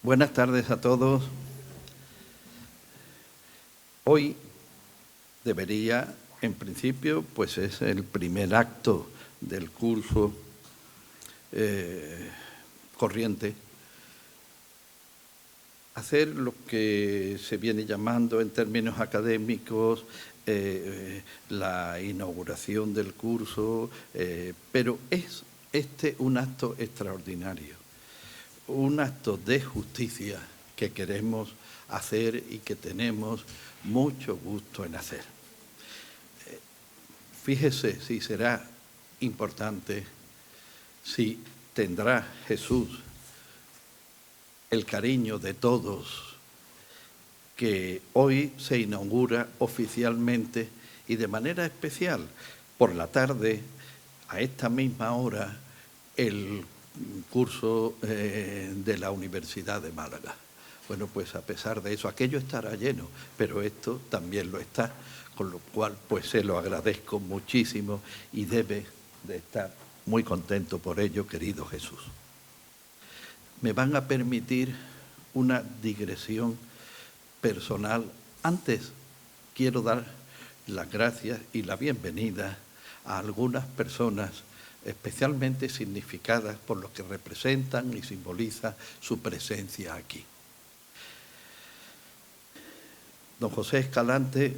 Buenas tardes a todos. Hoy debería, en principio, pues es el primer acto del curso corriente, hacer lo que se viene llamando en términos académicos la inauguración del curso, pero es un acto extraordinario, un acto de justicia que queremos hacer y que tenemos mucho gusto en hacer. Fíjese si será importante, si tendrá Jesús el cariño de todos, que hoy se inaugura oficialmente y de manera especial por la tarde, a esta misma hora, el curso de la Universidad de Málaga. Bueno, pues a pesar de eso, aquello estará lleno, pero esto también lo está, con lo cual pues se lo agradezco muchísimo y debe de estar muy contento por ello, querido Jesús. Me van a permitir una digresión personal. Antes quiero dar las gracias y la bienvenida a algunas personas especialmente significadas por lo que representan y simboliza su presencia aquí. Don José Escalante,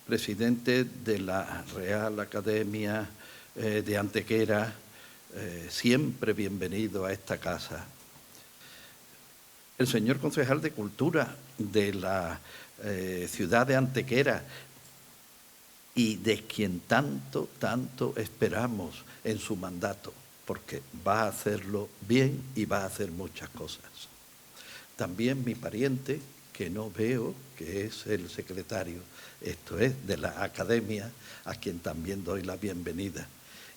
presidente de la Real Academia de Antequera, siempre bienvenido a esta casa. El señor concejal de Cultura de la ciudad de Antequera y de quien tanto esperamos en su mandato, porque va a hacerlo bien y va a hacer muchas cosas. También mi pariente, que no veo, que es el secretario, esto es, de la Academia, a quien también doy la bienvenida.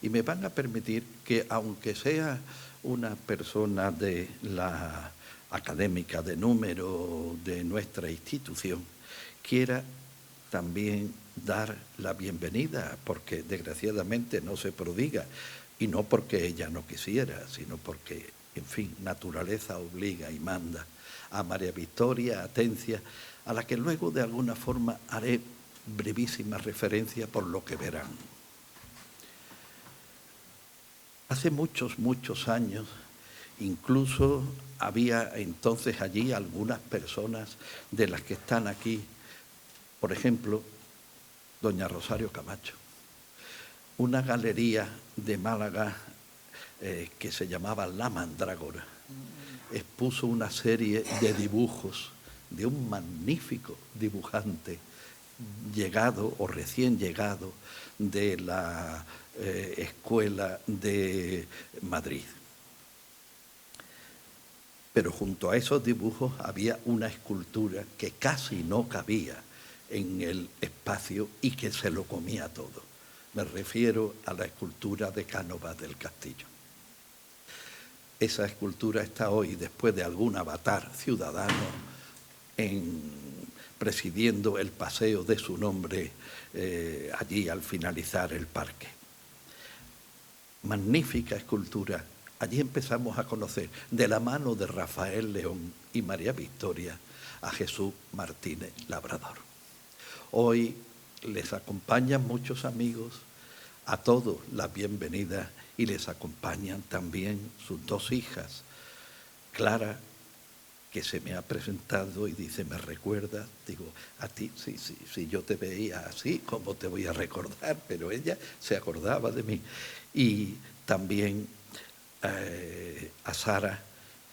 Y me van a permitir que, aunque sea una persona de la académica de número de nuestra institución, quiera también dar la bienvenida, porque desgraciadamente no se prodiga, y no porque ella no quisiera, sino porque, en fin, naturaleza obliga y manda, a María Victoria Atencia, a la que luego de alguna forma haré brevísima referencia por lo que verán. Hace muchos años, incluso había entonces allí algunas personas de las que están aquí, por ejemplo, doña Rosario Camacho, una galería de Málaga que se llamaba La Mandrágora, expuso una serie de dibujos de un magnífico dibujante llegado o recién llegado de la Escuela de Madrid. Pero junto a esos dibujos había una escultura que casi no cabía en el espacio y que se lo comía todo. Me refiero a la escultura de Cánovas del Castillo. Esa escultura está hoy, después de algún avatar ciudadano, presidiendo el paseo de su nombre allí al finalizar el parque. Magnífica escultura. Allí empezamos a conocer, de la mano de Rafael León y María Victoria, a Jesús Martínez Labrador. Hoy les acompañan muchos amigos, a todos la bienvenida, y les acompañan también sus dos hijas. Clara, que se me ha presentado y dice, ¿me recuerdas? Digo, a ti, sí, yo te veía así, ¿cómo te voy a recordar? Pero ella se acordaba de mí. Y también a Sara,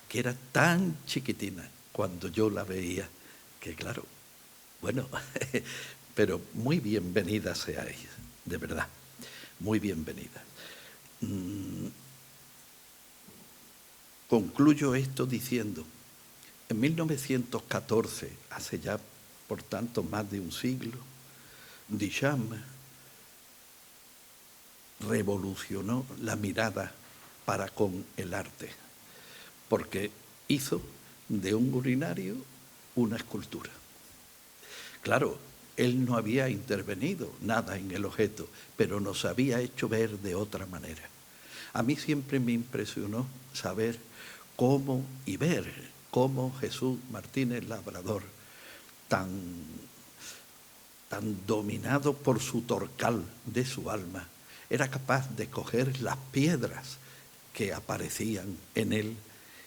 que era tan chiquitina cuando yo la veía, que claro, bueno, pero muy bienvenida seáis, de verdad, muy bienvenida. Concluyo esto diciendo, en 1914, hace ya, por tanto, más de un siglo, Duchamp revolucionó la mirada para con el arte, porque hizo de un urinario una escultura. Claro, él no había intervenido nada en el objeto, pero nos había hecho ver de otra manera. A mí siempre me impresionó saber cómo y ver cómo Jesús Martínez Labrador, tan dominado por su torcal de su alma, era capaz de coger las piedras que aparecían en él,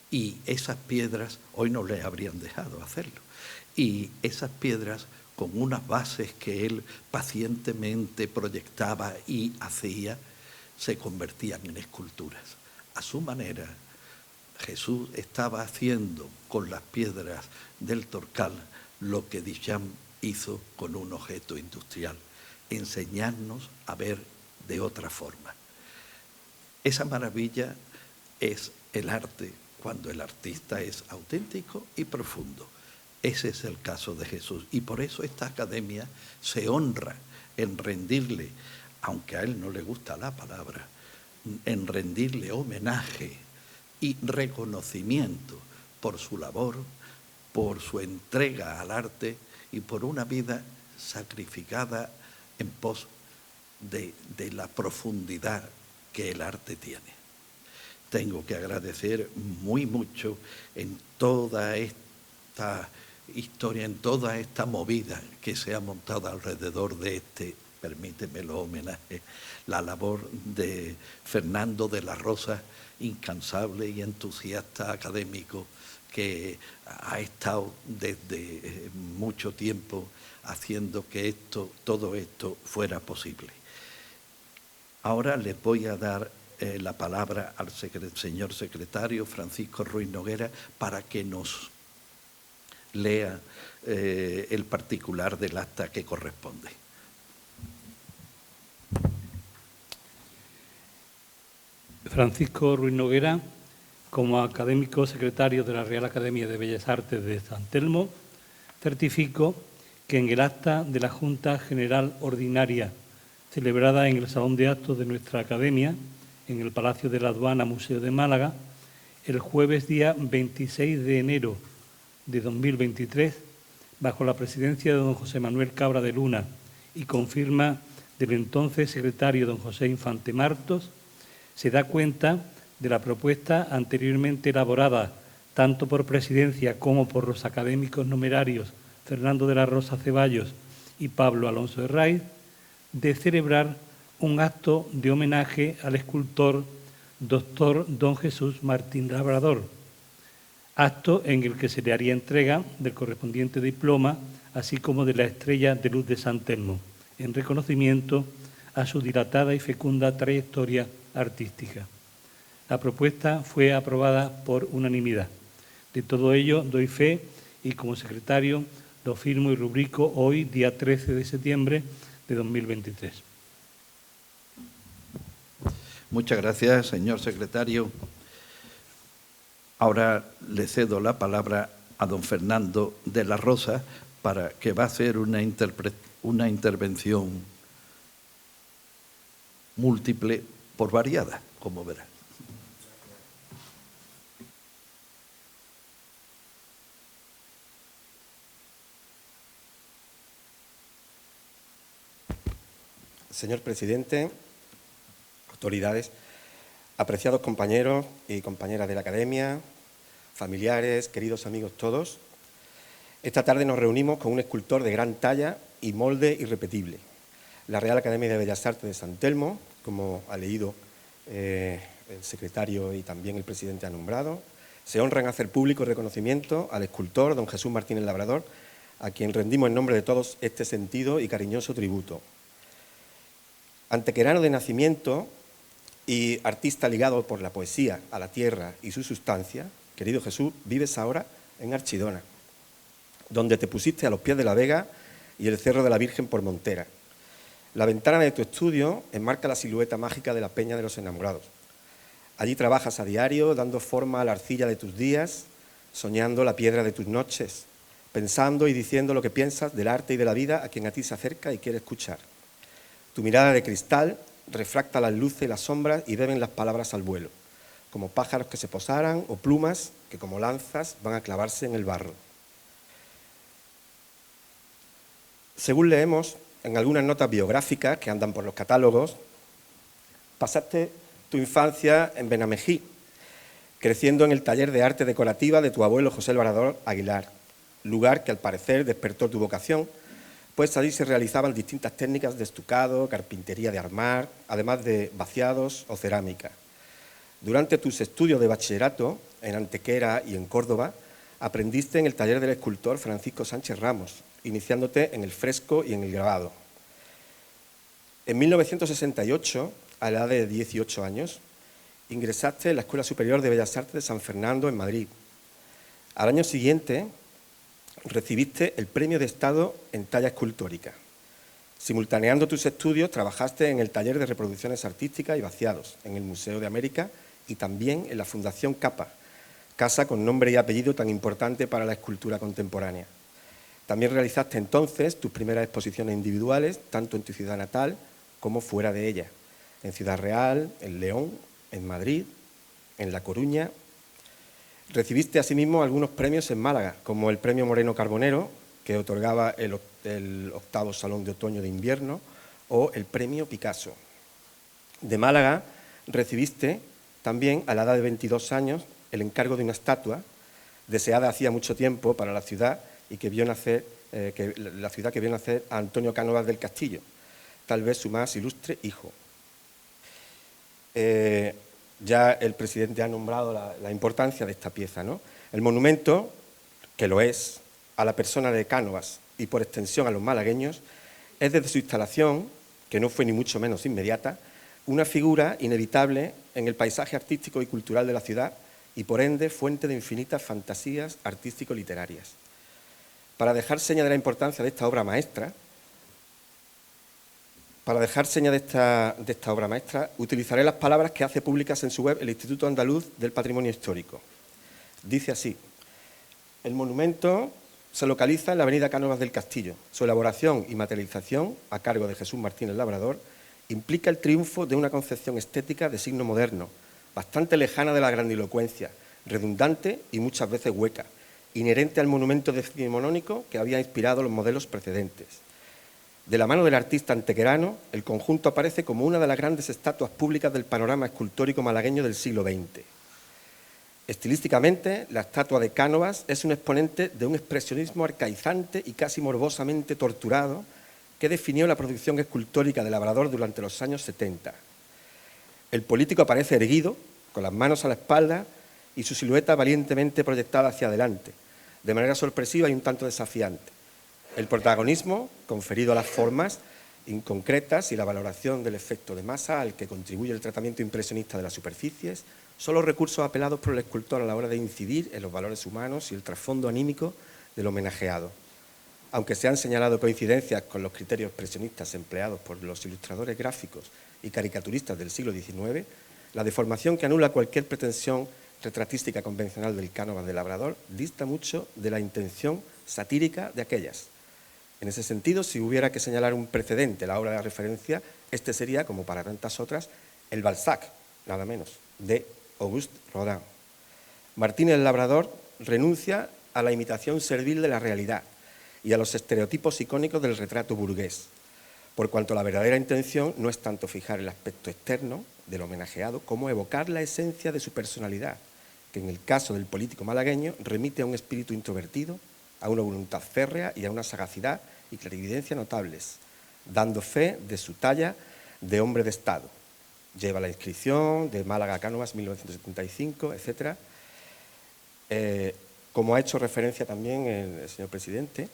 y esas piedras hoy no le habrían dejado hacerlo. Y esas piedras, con unas bases que él pacientemente proyectaba y hacía, se convertían en esculturas. A su manera, Jesús estaba haciendo con las piedras del torcal lo que Duchamp hizo con un objeto industrial: enseñarnos a ver de otra forma. Esa maravilla es el arte, cuando el artista es auténtico y profundo. Ese es el caso de Jesús, y por eso esta academia se honra en rendirle, aunque a él no le gusta la palabra, en rendirle homenaje y reconocimiento por su labor, por su entrega al arte y por una vida sacrificada en pos de la profundidad que el arte tiene. Tengo que agradecer muy mucho en toda esta historia, en toda esta movida que se ha montado alrededor de este, permítemelo, homenaje, la labor de Fernando de la Rosa, incansable y entusiasta académico, que ha estado desde mucho tiempo haciendo que todo esto fuera posible. Ahora les voy a dar la palabra al señor secretario Francisco Ruiz Noguera para que nos lea el particular del acta que corresponde. Francisco Ruiz Noguera, como académico secretario de la Real Academia de Bellas Artes de San Telmo, certifico que en el acta de la Junta General Ordinaria celebrada en el Salón de Actos de nuestra Academia, en el Palacio de la Aduana Museo de Málaga, el jueves día 26 de enero de 2023, bajo la presidencia de don José Manuel Cabra de Luna y con firma del entonces secretario don José Infante Martos, se da cuenta de la propuesta anteriormente elaborada tanto por presidencia como por los académicos numerarios Fernando de la Rosa Ceballos y Pablo Alonso Herraiz, de celebrar un acto de homenaje al escultor doctor don Jesús Martín Labrador, acto en el que se le haría entrega del correspondiente diploma, así como de la Estrella de Luz de San Telmo, en reconocimiento a su dilatada y fecunda trayectoria artística. La propuesta fue aprobada por unanimidad. De todo ello doy fe y como secretario lo firmo y rubrico hoy, día 13 de septiembre de 2023. Muchas gracias, señor secretario. Ahora le cedo la palabra a don Fernando de la Rosa, para que va a hacer una intervención múltiple por variada, como verá. Señor presidente, autoridades, apreciados compañeros y compañeras de la Academia, familiares, queridos amigos todos, esta tarde nos reunimos con un escultor de gran talla y molde irrepetible. La Real Academia de Bellas Artes de San Telmo, como ha leído el secretario y también el presidente ha nombrado, se honra en hacer público el reconocimiento al escultor don Jesús Martínez Labrador, a quien rendimos en nombre de todos este sentido y cariñoso tributo. Antequerano de nacimiento y artista ligado por la poesía a la tierra y su sustancia, querido Jesús, vives ahora en Archidona, donde te pusiste a los pies de la Vega y el Cerro de la Virgen por montera. La ventana de tu estudio enmarca la silueta mágica de la Peña de los Enamorados. Allí trabajas a diario, dando forma a la arcilla de tus días, soñando la piedra de tus noches, pensando y diciendo lo que piensas del arte y de la vida a quien a ti se acerca y quiere escuchar. Tu mirada de cristal refracta las luces y las sombras y beben las palabras al vuelo, como pájaros que se posaran o plumas que como lanzas van a clavarse en el barro. Según leemos en algunas notas biográficas que andan por los catálogos, pasaste tu infancia en Benamejí, creciendo en el taller de arte decorativa de tu abuelo José Labrador Aguilar, lugar que al parecer despertó tu vocación, pues allí se realizaban distintas técnicas de estucado, carpintería de armar, además de vaciados o cerámica. Durante tus estudios de bachillerato en Antequera y en Córdoba, aprendiste en el taller del escultor Francisco Sánchez Ramos, iniciándote en el fresco y en el grabado. En 1968, a la edad de 18 años, ingresaste en la Escuela Superior de Bellas Artes de San Fernando, en Madrid. Al año siguiente, recibiste el Premio de Estado en Talla Escultórica. Simultaneando tus estudios, trabajaste en el taller de reproducciones artísticas y vaciados, en el Museo de América y también en la Fundación Capa, casa con nombre y apellido tan importante para la escultura contemporánea. También realizaste entonces tus primeras exposiciones individuales, tanto en tu ciudad natal como fuera de ella, en Ciudad Real, en León, en Madrid, en La Coruña. Recibiste asimismo algunos premios en Málaga, como el Premio Moreno Carbonero, que otorgaba el 8º Salón de Otoño de Invierno, o el Premio Picasso. De Málaga recibiste también, a la edad de 22 años, el encargo de una estatua deseada hacía mucho tiempo para la ciudad y que vio nacer, la ciudad que vio nacer a Antonio Cánovas del Castillo, tal vez su más ilustre hijo. Ya el presidente ha nombrado la importancia de esta pieza, ¿no? El monumento, que lo es, a la persona de Cánovas y por extensión a los malagueños, es desde su instalación, que no fue ni mucho menos inmediata, una figura inevitable en el paisaje artístico y cultural de la ciudad y por ende fuente de infinitas fantasías artístico-literarias. Para dejar seña de la importancia de esta obra maestra, utilizaré las palabras que hace públicas en su web el Instituto Andaluz del Patrimonio Histórico. Dice así: el monumento se localiza en la avenida Cánovas del Castillo. Su elaboración y materialización, a cargo de Jesús Martínez Labrador, implica el triunfo de una concepción estética de signo moderno, bastante lejana de la grandilocuencia, redundante y muchas veces hueca, inherente al monumento decimonónico que había inspirado los modelos precedentes. De la mano del artista antequerano, el conjunto aparece como una de las grandes estatuas públicas del panorama escultórico malagueño del siglo XX. Estilísticamente, la estatua de Cánovas es un exponente de un expresionismo arcaizante y casi morbosamente torturado que definió la producción escultórica de Labrador durante los años 70. El político aparece erguido, con las manos a la espalda y su silueta valientemente proyectada hacia adelante, de manera sorpresiva y un tanto desafiante. El protagonismo conferido a las formas inconcretas y la valoración del efecto de masa al que contribuye el tratamiento impresionista de las superficies son los recursos apelados por el escultor a la hora de incidir en los valores humanos y el trasfondo anímico del homenajeado. Aunque se han señalado coincidencias con los criterios expresionistas empleados por los ilustradores gráficos y caricaturistas del siglo XIX, la deformación que anula cualquier pretensión retratística convencional del Cánovas de Labrador dista mucho de la intención satírica de aquellas. En ese sentido, si hubiera que señalar un precedente, la obra de referencia, este sería, como para tantas otras, el Balzac, nada menos, de Auguste Rodin. Martínez Labrador renuncia a la imitación servil de la realidad y a los estereotipos icónicos del retrato burgués, por cuanto la verdadera intención no es tanto fijar el aspecto externo del homenajeado como evocar la esencia de su personalidad, que en el caso del político malagueño remite a un espíritu introvertido, a una voluntad férrea y a una sagacidad y clarividencia notables, dando fe de su talla de hombre de Estado. Lleva la inscripción de Málaga Cánovas 1975, etc. Como ha hecho referencia también el señor presidente,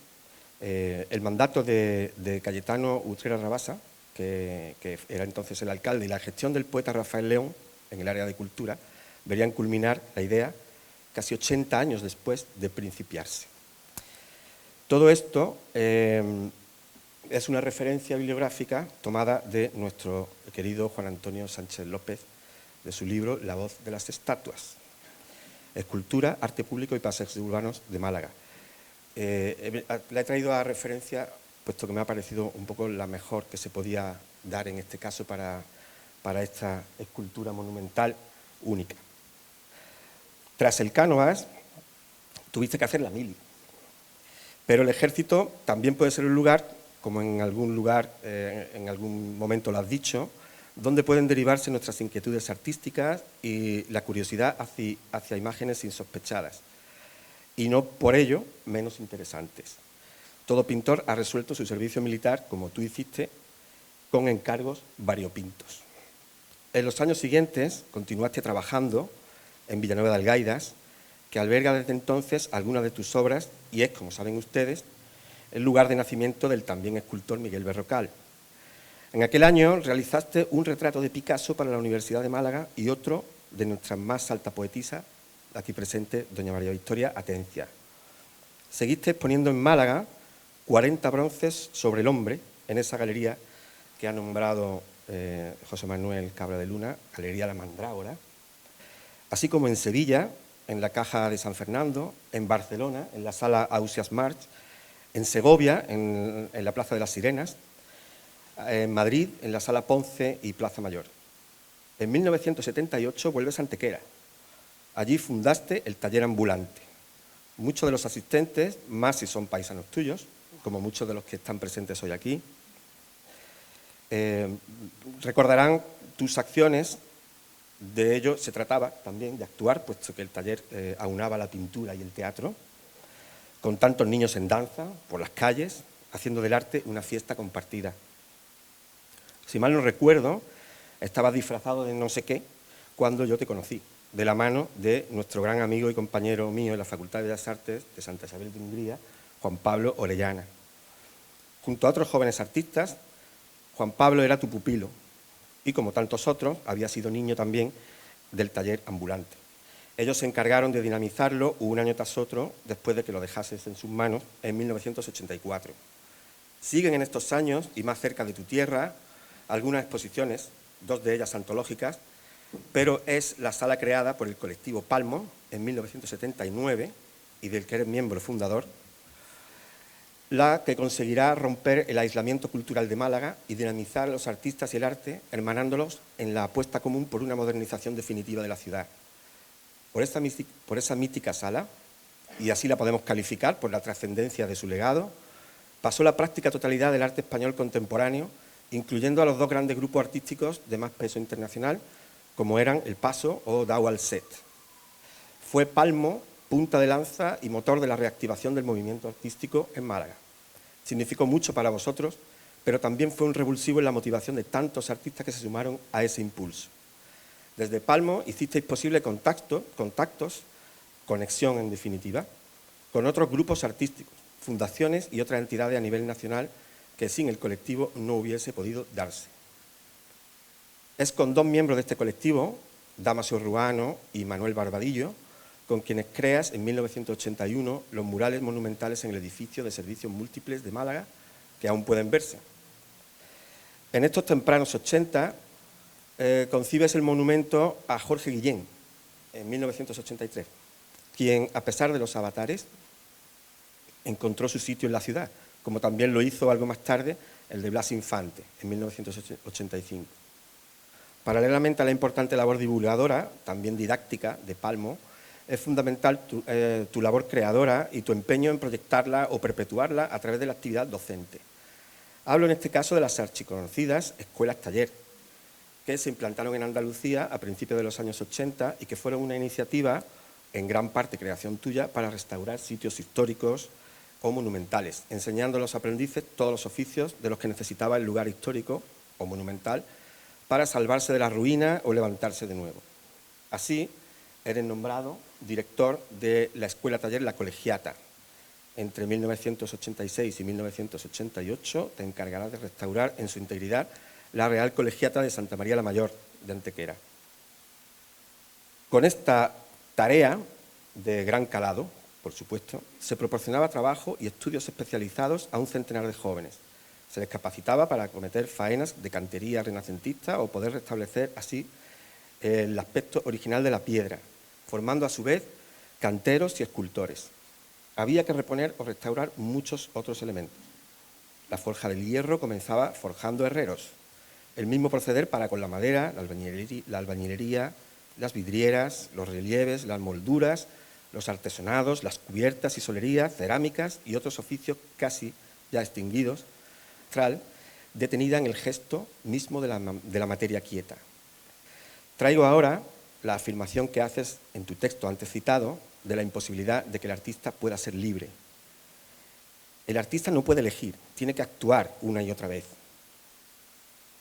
el mandato de Cayetano Utrera Rabasa, que era entonces el alcalde, y la gestión del poeta Rafael León en el área de cultura, verían culminar la idea casi 80 años después de principiarse. Todo esto es una referencia bibliográfica tomada de nuestro querido Juan Antonio Sánchez López, de su libro La voz de las estatuas, Escultura, Arte Público y Paisajes Urbanos de Málaga. La he traído a referencia, puesto que me ha parecido un poco la mejor que se podía dar en este caso para esta escultura monumental única. Tras el Cánovas, tuviste que hacer la mili. Pero el ejército también puede ser un lugar, como en algún lugar, en algún momento lo has dicho, donde pueden derivarse nuestras inquietudes artísticas y la curiosidad hacia imágenes insospechadas, y no por ello menos interesantes. Todo pintor ha resuelto su servicio militar, como tú hiciste, con encargos variopintos. En los años siguientes continuaste trabajando en Villanueva de Algaidas, que alberga desde entonces algunas de tus obras y es, como saben ustedes, el lugar de nacimiento del también escultor Miguel Berrocal. En aquel año realizaste un retrato de Picasso para la Universidad de Málaga y otro de nuestra más alta poetisa, aquí presente, doña María Victoria Atencia. Seguiste exponiendo en Málaga 40 bronces sobre el hombre en esa galería que ha nombrado José Manuel Cabra de Luna, Galería La Mandrágora, así como en Sevilla, en la Caja de San Fernando, en Barcelona, en la Sala Ausias March, en Segovia, en la Plaza de las Sirenas, en Madrid, en la Sala Ponce y Plaza Mayor. En 1978 vuelves a Antequera. Allí fundaste el taller ambulante. Muchos de los asistentes, más si son paisanos tuyos, como muchos de los que están presentes hoy aquí, recordarán tus acciones. De ello se trataba también de actuar, puesto que el taller aunaba la pintura y el teatro, con tantos niños en danza, por las calles, haciendo del arte una fiesta compartida. Si mal no recuerdo, estabas disfrazado de no sé qué cuando yo te conocí, de la mano de nuestro gran amigo y compañero mío en la Facultad de Bellas Artes de Santa Isabel de Hungría, Juan Pablo Orellana. Junto a otros jóvenes artistas, Juan Pablo era tu pupilo y, como tantos otros, había sido niño también del taller ambulante. Ellos se encargaron de dinamizarlo un año tras otro después de que lo dejases en sus manos en 1984. Siguen en estos años y más cerca de tu tierra algunas exposiciones, 2 de ellas antológicas, pero es la sala creada por el colectivo Palmo en 1979 y del que eres miembro fundador, la que conseguirá romper el aislamiento cultural de Málaga y dinamizar a los artistas y el arte, hermanándolos en la apuesta común por una modernización definitiva de la ciudad. Por esa mítica sala, y así la podemos calificar por la trascendencia de su legado, pasó la práctica totalidad del arte español contemporáneo, incluyendo a los 2 grandes grupos artísticos de más peso internacional, como eran El Paso o Dau al Set. Fue Palmo punta de lanza y motor de la reactivación del movimiento artístico en Málaga. Significó mucho para vosotros, pero también fue un revulsivo en la motivación de tantos artistas que se sumaron a ese impulso. Desde Palmo hicisteis posible contactos, conexión en definitiva, con otros grupos artísticos, fundaciones y otras entidades a nivel nacional que sin el colectivo no hubiese podido darse. Es con 2 miembros de este colectivo, Dámaso Ruano y Manuel Barbadillo, con quienes creas en 1981 los murales monumentales en el edificio de servicios múltiples de Málaga, que aún pueden verse. En estos tempranos 80 concibes el monumento a Jorge Guillén, en 1983, quien, a pesar de los avatares, encontró su sitio en la ciudad, como también lo hizo algo más tarde el de Blas Infante, en 1985. Paralelamente a la importante labor divulgadora, también didáctica, de Palmo, es fundamental tu labor creadora y tu empeño en proyectarla o perpetuarla a través de la actividad docente. Hablo en este caso de las archiconocidas escuelas taller, que se implantaron en Andalucía a principios de los años 80 y que fueron una iniciativa, en gran parte creación tuya, para restaurar sitios históricos o monumentales, enseñando a los aprendices todos los oficios de los que necesitaba el lugar histórico o monumental para salvarse de la ruina o levantarse de nuevo. Así, eres nombrado director de la Escuela Taller La Colegiata. Entre 1986 y 1988 te encargarás de restaurar en su integridad la Real Colegiata de Santa María la Mayor de Antequera. Con esta tarea de gran calado, por supuesto, se proporcionaba trabajo y estudios especializados a un centenar de jóvenes. Se les capacitaba para acometer faenas de cantería renacentista o poder restablecer así el aspecto original de la piedra, formando a su vez canteros y escultores. Había que reponer o restaurar muchos otros elementos. La forja del hierro comenzaba forjando herreros. El mismo proceder para con la madera, la albañilería, las vidrieras, los relieves, las molduras, los artesonados, las cubiertas y solerías, cerámicas y otros oficios casi ya extinguidos, detenida en el gesto mismo de la materia quieta. Traigo ahora la afirmación que haces en tu texto antes citado de la imposibilidad de que el artista pueda ser libre. El artista no puede elegir, tiene que actuar una y otra vez,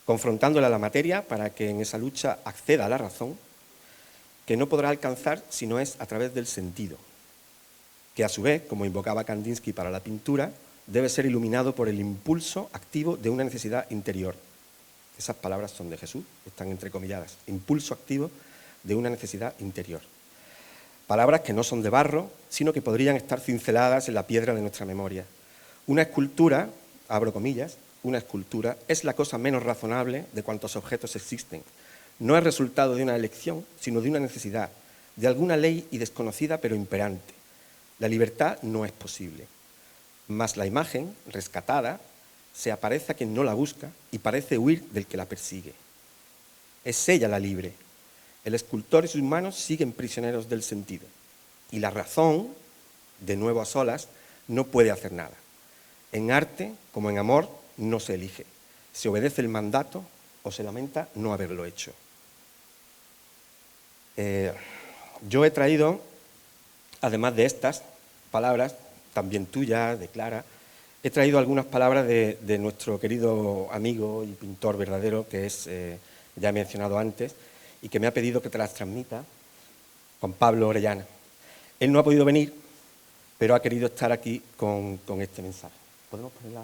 confrontándola a la materia para que en esa lucha acceda a la razón, que no podrá alcanzar si no es a través del sentido, que a su vez, como invocaba Kandinsky para la pintura, debe ser iluminado por el impulso activo de una necesidad interior. Esas palabras son de Jesús, están entrecomilladas. Impulso activo de una necesidad interior. Palabras que no son de barro, sino que podrían estar cinceladas en la piedra de nuestra memoria. Una escultura, abro comillas, una escultura es la cosa menos razonable de cuantos objetos existen. No es resultado de una elección, sino de una necesidad, de alguna ley y desconocida pero imperante. La libertad no es posible. Mas la imagen, rescatada, se aparece a quien no la busca y parece huir del que la persigue. Es ella la libre. El escultor y sus manos siguen prisioneros del sentido. Y la razón, de nuevo a solas, no puede hacer nada. En arte, como en amor, no se elige. Se obedece el mandato o se lamenta no haberlo hecho. Yo he traído, además de estas palabras, también tuyas, de Clara, he traído algunas palabras de nuestro querido amigo y pintor verdadero, que es, ya he mencionado antes, y que me ha pedido que te las transmita, Juan Pablo Orellana. Él no ha podido venir, pero ha querido estar aquí con este mensaje. ¿Podemos ponerla?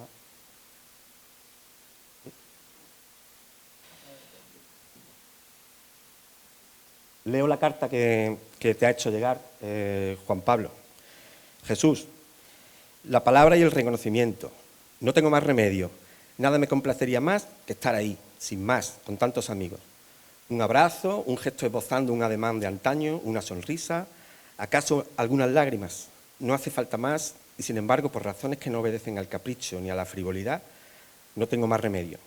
Leo la carta que te ha hecho llegar Juan Pablo. Jesús, la palabra y el reconocimiento. No tengo más remedio. Nada me complacería más que estar ahí, sin más, con tantos amigos. Un abrazo, un gesto esbozando un ademán de antaño, una sonrisa, acaso algunas lágrimas. No hace falta más y, sin embargo, por razones que no obedecen al capricho ni a la frivolidad, no tengo más remedio.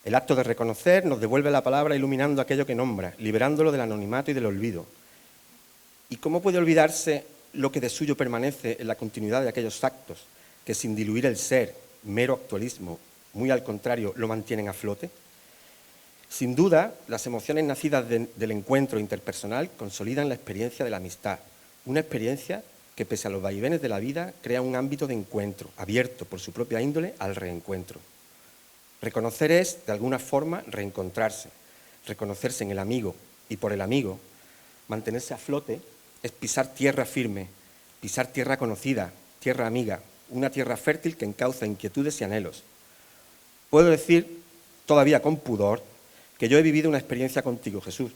El acto de reconocer nos devuelve la palabra iluminando aquello que nombra, liberándolo del anonimato y del olvido. ¿Y cómo puede olvidarse lo que de suyo permanece en la continuidad de aquellos actos que, sin diluir el ser, mero actualismo, muy al contrario, lo mantienen a flote? Sin duda, las emociones nacidas del encuentro interpersonal consolidan la experiencia de la amistad, una experiencia que, pese a los vaivenes de la vida, crea un ámbito de encuentro, abierto por su propia índole al reencuentro. Reconocer es, de alguna forma, reencontrarse, reconocerse en el amigo y por el amigo. Mantenerse a flote es pisar tierra firme, pisar tierra conocida, tierra amiga, una tierra fértil que encauza inquietudes y anhelos. Puedo decir, todavía con pudor, que yo he vivido una experiencia contigo, Jesús.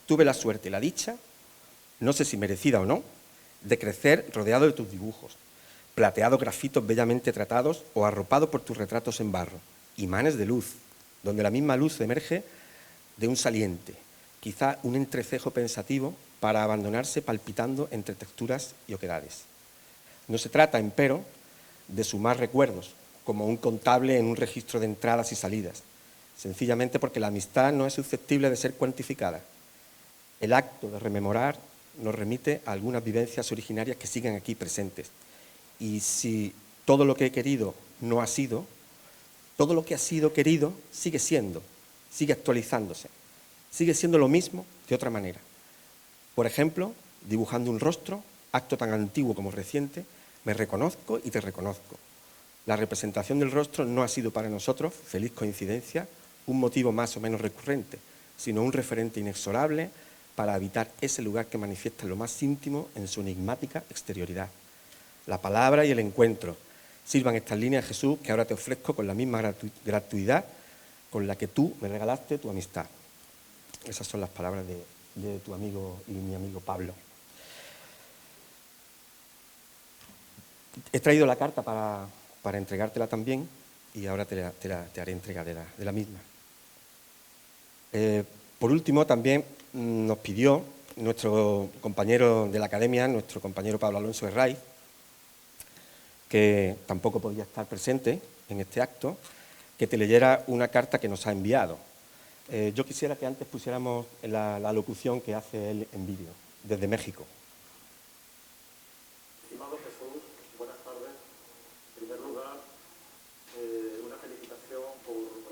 Tuve la suerte y la dicha, no sé si merecida o no, de crecer rodeado de tus dibujos, plateado grafitos bellamente tratados o arropado por tus retratos en barro, imanes de luz, donde la misma luz emerge de un saliente, quizá un entrecejo pensativo para abandonarse palpitando entre texturas y oquedades. No se trata, empero, de sumar recuerdos, como un contable en un registro de entradas y salidas, sencillamente porque la amistad no es susceptible de ser cuantificada. El acto de rememorar nos remite a algunas vivencias originarias que siguen aquí presentes. Y si todo lo que he querido no ha sido, todo lo que ha sido querido sigue siendo, sigue actualizándose, sigue siendo lo mismo de otra manera. Por ejemplo, dibujando un rostro, acto tan antiguo como reciente, me reconozco y te reconozco. La representación del rostro no ha sido para nosotros, feliz coincidencia, un motivo más o menos recurrente, sino un referente inexorable para habitar ese lugar que manifiesta lo más íntimo en su enigmática exterioridad. La palabra y el encuentro. Sirvan estas líneas, Jesús, que ahora te ofrezco con la misma gratuidad con la que tú me regalaste tu amistad. Esas son las palabras de tu amigo y mi amigo Pablo. He traído la carta para entregártela también y ahora te haré entrega de la misma. Por último, también nos pidió nuestro compañero de la Academia, nuestro compañero Pablo Alonso Herraiz, que tampoco podía estar presente en este acto, que te leyera una carta que nos ha enviado. Yo quisiera que antes pusiéramos la locución que hace él en vídeo, desde México. Estimado Jesús, buenas tardes. En primer lugar, una felicitación por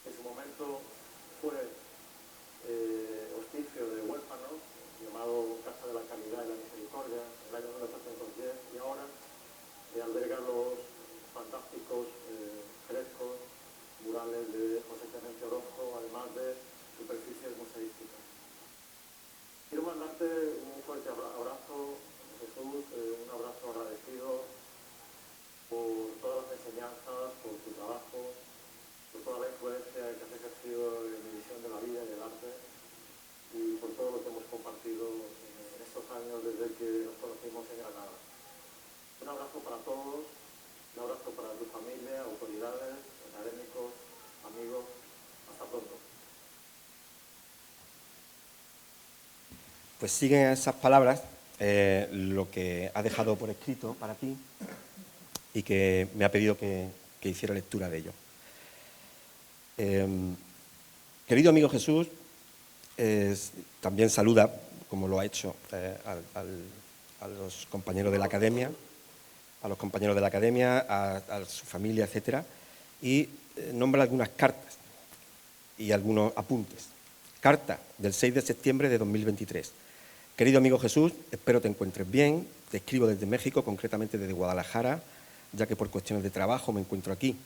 En su momento fue hospicio de huérfanos, llamado Casa de la Caridad y la Misericordia, en el año 1810, y ahora alberga los fantásticos frescos, murales de José Clemente Orozco, además de superficies museísticas. Quiero mandarte un fuerte abrazo, Jesús, un abrazo agradecido por todas las enseñanzas, por tu trabajo, por toda la influencia que has ejercido en mi visión de la vida y del arte, y por todo lo que hemos compartido en estos años desde que nos conocimos en Granada. Un abrazo para todos, un abrazo para tu familia, autoridades, académicos, amigos. Hasta pronto. Pues siguen esas palabras lo que ha dejado por escrito para ti y que me ha pedido que hiciera lectura de ello. Querido amigo Jesús, también saluda, como lo ha hecho, a los compañeros de la academia, a su familia, etcétera, y nombra algunas cartas y algunos apuntes. Carta del 6 de septiembre de 2023. Querido amigo Jesús, espero te encuentres bien. Te escribo desde México, concretamente desde Guadalajara, ya que por cuestiones de trabajo me encuentro aquí.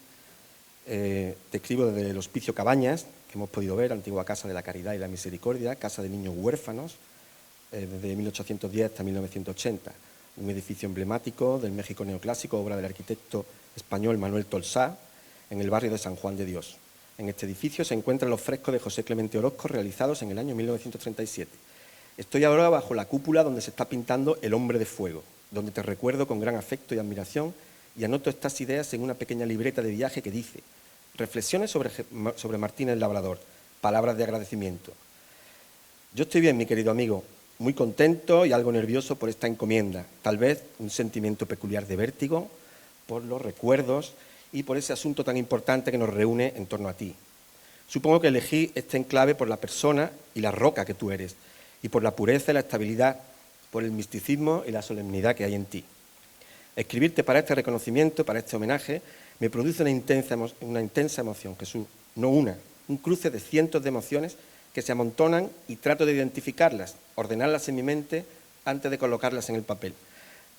Te escribo desde el Hospicio Cabañas, que hemos podido ver, antigua Casa de la Caridad y la Misericordia, casa de niños huérfanos, desde 1810 hasta 1980. Un edificio emblemático del México neoclásico, obra del arquitecto español Manuel Tolsá, en el barrio de San Juan de Dios. En este edificio se encuentran los frescos de José Clemente Orozco realizados en el año 1937. Estoy ahora bajo la cúpula donde se está pintando El hombre de fuego, donde te recuerdo con gran afecto y admiración y anoto estas ideas en una pequeña libreta de viaje que dice: reflexiones sobre Martín el Labrador, palabras de agradecimiento. Yo estoy bien, mi querido amigo, muy contento y algo nervioso por esta encomienda, tal vez un sentimiento peculiar de vértigo por los recuerdos y por ese asunto tan importante que nos reúne en torno a ti. Supongo que elegí este enclave por la persona y la roca que tú eres, y por la pureza y la estabilidad, por el misticismo y la solemnidad que hay en ti. Escribirte para este reconocimiento, para este homenaje, me produce una intensa emoción, Jesús, no un cruce de cientos de emociones que se amontonan y trato de identificarlas, ordenarlas en mi mente antes de colocarlas en el papel.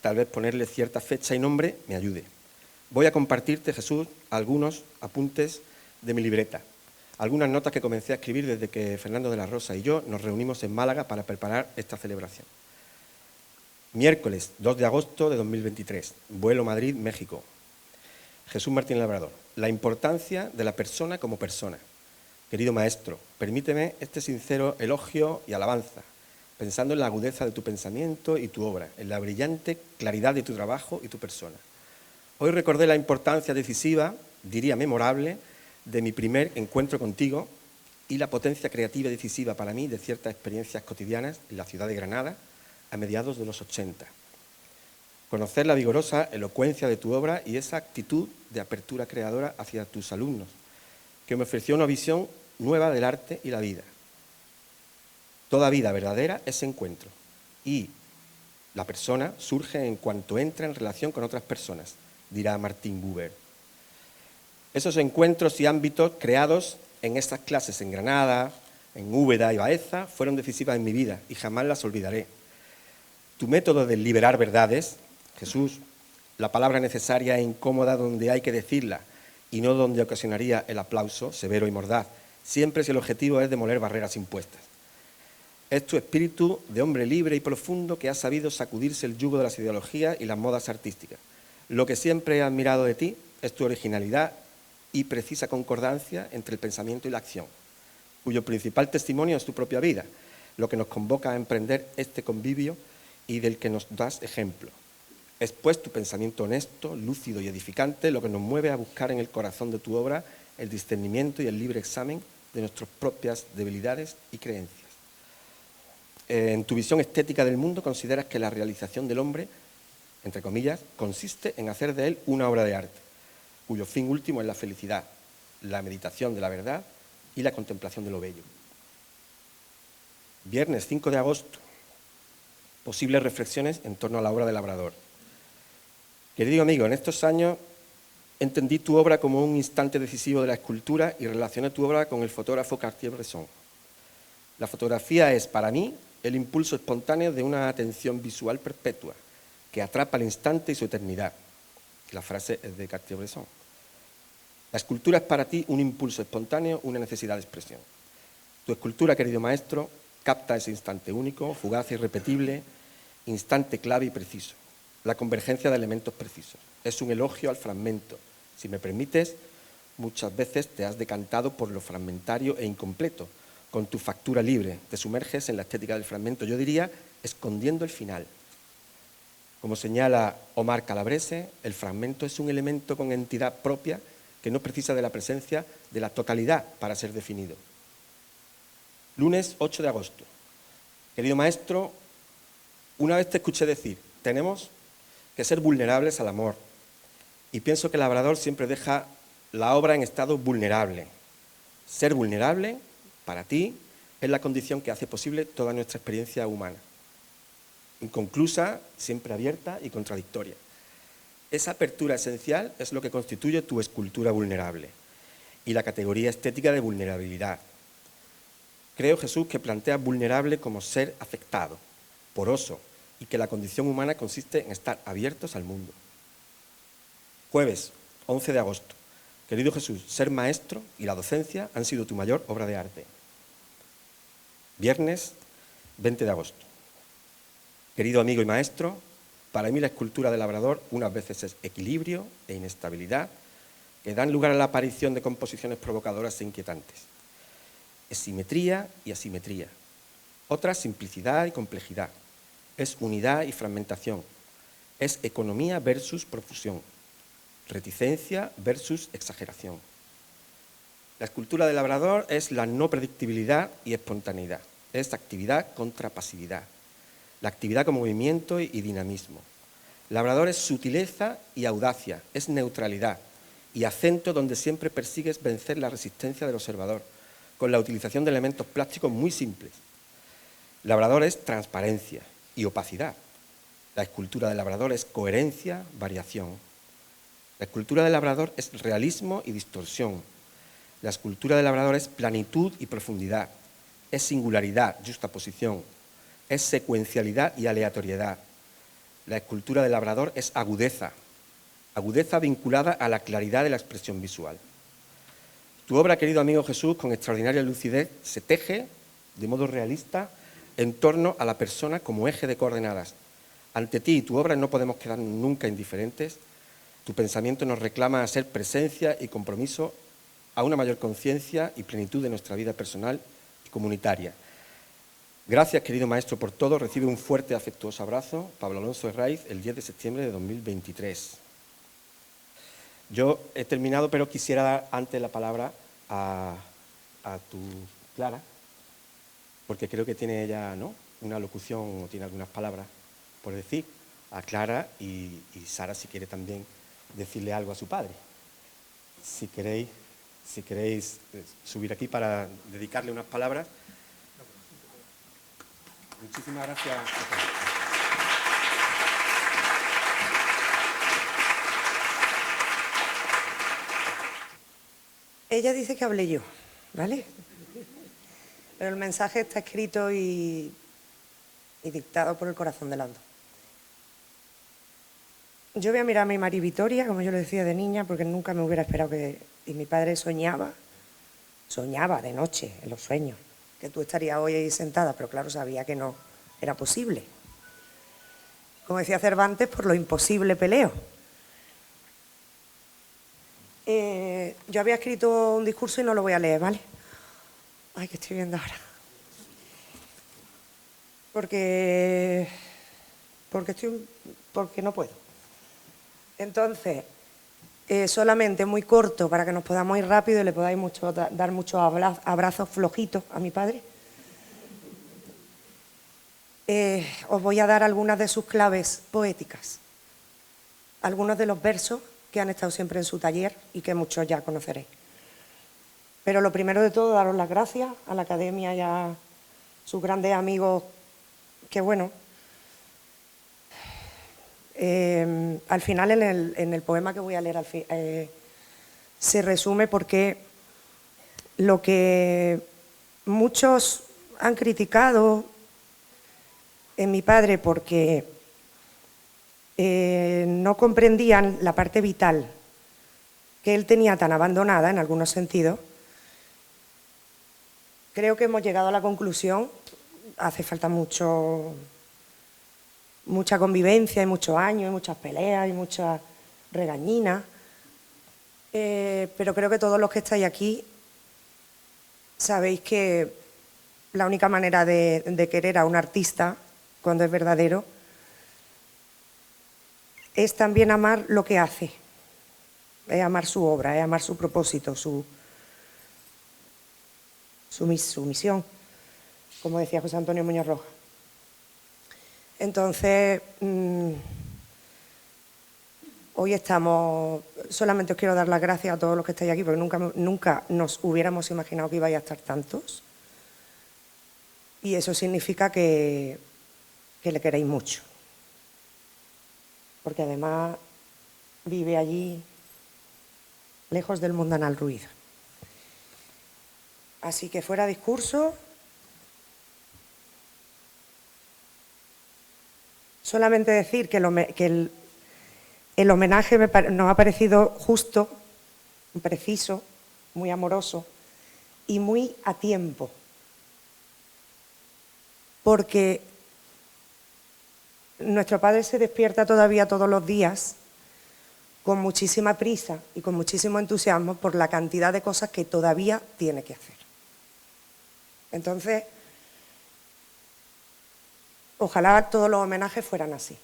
Tal vez ponerle cierta fecha y nombre me ayude. Voy a compartirte, Jesús, algunos apuntes de mi libreta, algunas notas que comencé a escribir desde que Fernando de la Rosa y yo nos reunimos en Málaga para preparar esta celebración. Miércoles 2 de agosto de 2023, vuelo Madrid-México. Jesús Martín Labrador, la importancia de la persona como persona. Querido maestro, permíteme este sincero elogio y alabanza, pensando en la agudeza de tu pensamiento y tu obra, en la brillante claridad de tu trabajo y tu persona. Hoy recordé la importancia decisiva, diría memorable, de mi primer encuentro contigo y la potencia creativa y decisiva para mí de ciertas experiencias cotidianas en la ciudad de Granada a mediados de los 80. Conocer la vigorosa elocuencia de tu obra y esa actitud de apertura creadora hacia tus alumnos, que me ofreció una visión nueva del arte y la vida. Toda vida verdadera es encuentro y la persona surge en cuanto entra en relación con otras personas, dirá Martin Buber. Esos encuentros y ámbitos creados en estas clases en Granada, en Úbeda y Baeza fueron decisivas en mi vida y jamás las olvidaré. Tu método de liberar verdades, Jesús, la palabra necesaria e incómoda donde hay que decirla y no donde ocasionaría el aplauso severo y mordaz, siempre si el objetivo es demoler barreras impuestas. Es tu espíritu de hombre libre y profundo que ha sabido sacudirse el yugo de las ideologías y las modas artísticas. Lo que siempre he admirado de ti es tu originalidad y precisa concordancia entre el pensamiento y la acción, cuyo principal testimonio es tu propia vida, lo que nos convoca a emprender este convivio y del que nos das ejemplo. Es pues tu pensamiento honesto, lúcido y edificante lo que nos mueve a buscar en el corazón de tu obra el discernimiento y el libre examen de nuestras propias debilidades y creencias. En tu visión estética del mundo consideras que la realización del hombre, entre comillas, consiste en hacer de él una obra de arte, cuyo fin último es la felicidad, la meditación de la verdad y la contemplación de lo bello. Viernes 5 de agosto, posibles reflexiones en torno a la obra del Labrador. Querido amigo, en estos años entendí tu obra como un instante decisivo de la escultura y relacioné tu obra con el fotógrafo Cartier-Bresson. La fotografía es, para mí, el impulso espontáneo de una atención visual perpetua, que atrapa el instante y su eternidad. La frase es de Cartier-Bresson. La escultura es para ti un impulso espontáneo, una necesidad de expresión. Tu escultura, querido maestro, capta ese instante único, fugaz e irrepetible, instante clave y preciso, la convergencia de elementos precisos. Es un elogio al fragmento. Si me permites, muchas veces te has decantado por lo fragmentario e incompleto. Con tu factura libre te sumerges en la estética del fragmento, yo diría, escondiendo el final. Como señala Omar Calabrese, el fragmento es un elemento con entidad propia que no precisa de la presencia de la totalidad para ser definido. Lunes 8 de agosto. Querido maestro, una vez te escuché decir, tenemos que ser vulnerables al amor. Y pienso que el labrador siempre deja la obra en estado vulnerable. Ser vulnerable, para ti, es la condición que hace posible toda nuestra experiencia humana. Inconclusa, siempre abierta y contradictoria. Esa apertura esencial es lo que constituye tu escultura vulnerable y la categoría estética de vulnerabilidad. Creo, Jesús, que planteas vulnerable como ser afectado, poroso, y que la condición humana consiste en estar abiertos al mundo. Jueves, 11 de agosto. Querido Jesús, ser maestro y la docencia han sido tu mayor obra de arte. Viernes, 20 de agosto. Querido amigo y maestro, para mí la escultura del labrador unas veces es equilibrio e inestabilidad que dan lugar a la aparición de composiciones provocadoras e inquietantes. Es simetría y asimetría. Otra, simplicidad y complejidad. Es unidad y fragmentación. Es economía versus profusión. Reticencia versus exageración. La escultura del labrador es la no predictibilidad y espontaneidad. Es actividad contra pasividad. La actividad con movimiento y dinamismo. Labrador es sutileza y audacia. Es neutralidad y acento donde siempre persigues vencer la resistencia del observador, con la utilización de elementos plásticos muy simples. Labrador es transparencia y opacidad. La escultura del labrador es coherencia, variación. La escultura del labrador es realismo y distorsión. La escultura del labrador es planitud y profundidad. Es singularidad, justaposición. Es secuencialidad y aleatoriedad. La escultura del labrador es agudeza. Agudeza vinculada a la claridad de la expresión visual. Tu obra, querido amigo Jesús, con extraordinaria lucidez, se teje de modo realista en torno a la persona como eje de coordenadas. Ante ti y tu obra no podemos quedar nunca indiferentes. Tu pensamiento nos reclama a ser presencia y compromiso a una mayor conciencia y plenitud de nuestra vida personal y comunitaria. Gracias, querido maestro, por todo. Recibe un fuerte y afectuoso abrazo. Pablo Alonso Herraiz, el 10 de septiembre de 2023. Yo he terminado, pero quisiera dar antes la palabra a tu Clara, porque creo que tiene ella, ¿no?, una locución o tiene algunas palabras por decir a Clara y Sara, si quiere también decirle algo a su padre. Si queréis subir aquí para dedicarle unas palabras. Muchísimas gracias a todos. Ella dice que hablé yo, ¿vale? Pero el mensaje está escrito y dictado por el corazón de las dos. Yo voy a mirar a mi Mari Vitoria, como yo le decía de niña, porque nunca me hubiera esperado que... Y mi padre soñaba de noche, en los sueños, que tú estarías hoy ahí sentada, pero claro, sabía que no era posible. Como decía Cervantes, por lo imposible peleo. Yo había escrito un discurso y no lo voy a leer, ¿vale? Ay, que estoy viendo ahora. Porque no puedo. Entonces, solamente muy corto para que nos podamos ir rápido y le podáis dar muchos abrazos flojitos a mi padre. Os voy a dar algunas de sus claves poéticas, algunos de los versos que han estado siempre en su taller y que muchos ya conoceréis. Pero lo primero de todo, daros las gracias a la Academia y a sus grandes amigos, que bueno, Al final, en el poema que voy a leer, se resume porque lo que muchos han criticado en mi padre porque no comprendían la parte vital que él tenía tan abandonada en algunos sentidos, creo que hemos llegado a la conclusión, hace falta mucha convivencia, y muchos años, y muchas peleas, y muchas regañinas, pero creo que todos los que estáis aquí sabéis que la única manera de querer a un artista, cuando es verdadero, es también amar lo que hace, es amar su obra, es amar su propósito, su misión, como decía José Antonio Muñoz Roja. Entonces, hoy solamente os quiero dar las gracias a todos los que estáis aquí, porque nunca nos hubiéramos imaginado que ibais a estar tantos, y eso significa que le queréis mucho, porque además vive allí, lejos del mundanal ruido. Así que fuera discurso, solamente decir que el homenaje nos ha parecido justo, preciso, muy amoroso y muy a tiempo, porque nuestro padre se despierta todavía todos los días con muchísima prisa y con muchísimo entusiasmo por la cantidad de cosas que todavía tiene que hacer. Entonces, ojalá todos los homenajes fueran así.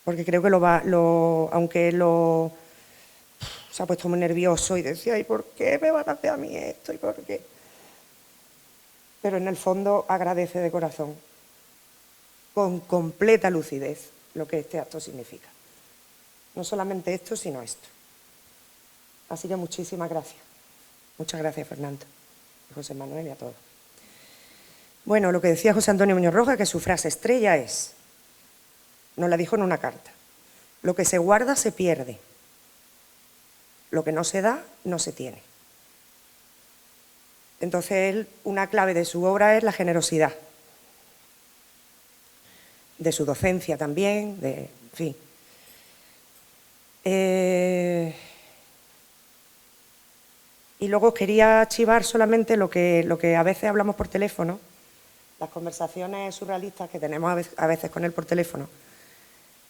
Porque creo que aunque se ha puesto muy nervioso y decía, ¿y por qué me van a hacer a mí esto? ¿Y por qué? Pero en el fondo agradece de corazón, con completa lucidez, lo que este acto significa. No solamente esto, sino esto. Así que muchísimas gracias. Muchas gracias, Fernando, a José Manuel y a todos. Bueno, lo que decía José Antonio Muñoz Roja, que su frase estrella es, nos la dijo en una carta, lo que se guarda se pierde, lo que no se da no se tiene. Entonces, una clave de su obra es la generosidad, de su docencia también, en fin. Y luego quería archivar solamente lo que a veces hablamos por teléfono, las conversaciones surrealistas que tenemos a veces con él por teléfono,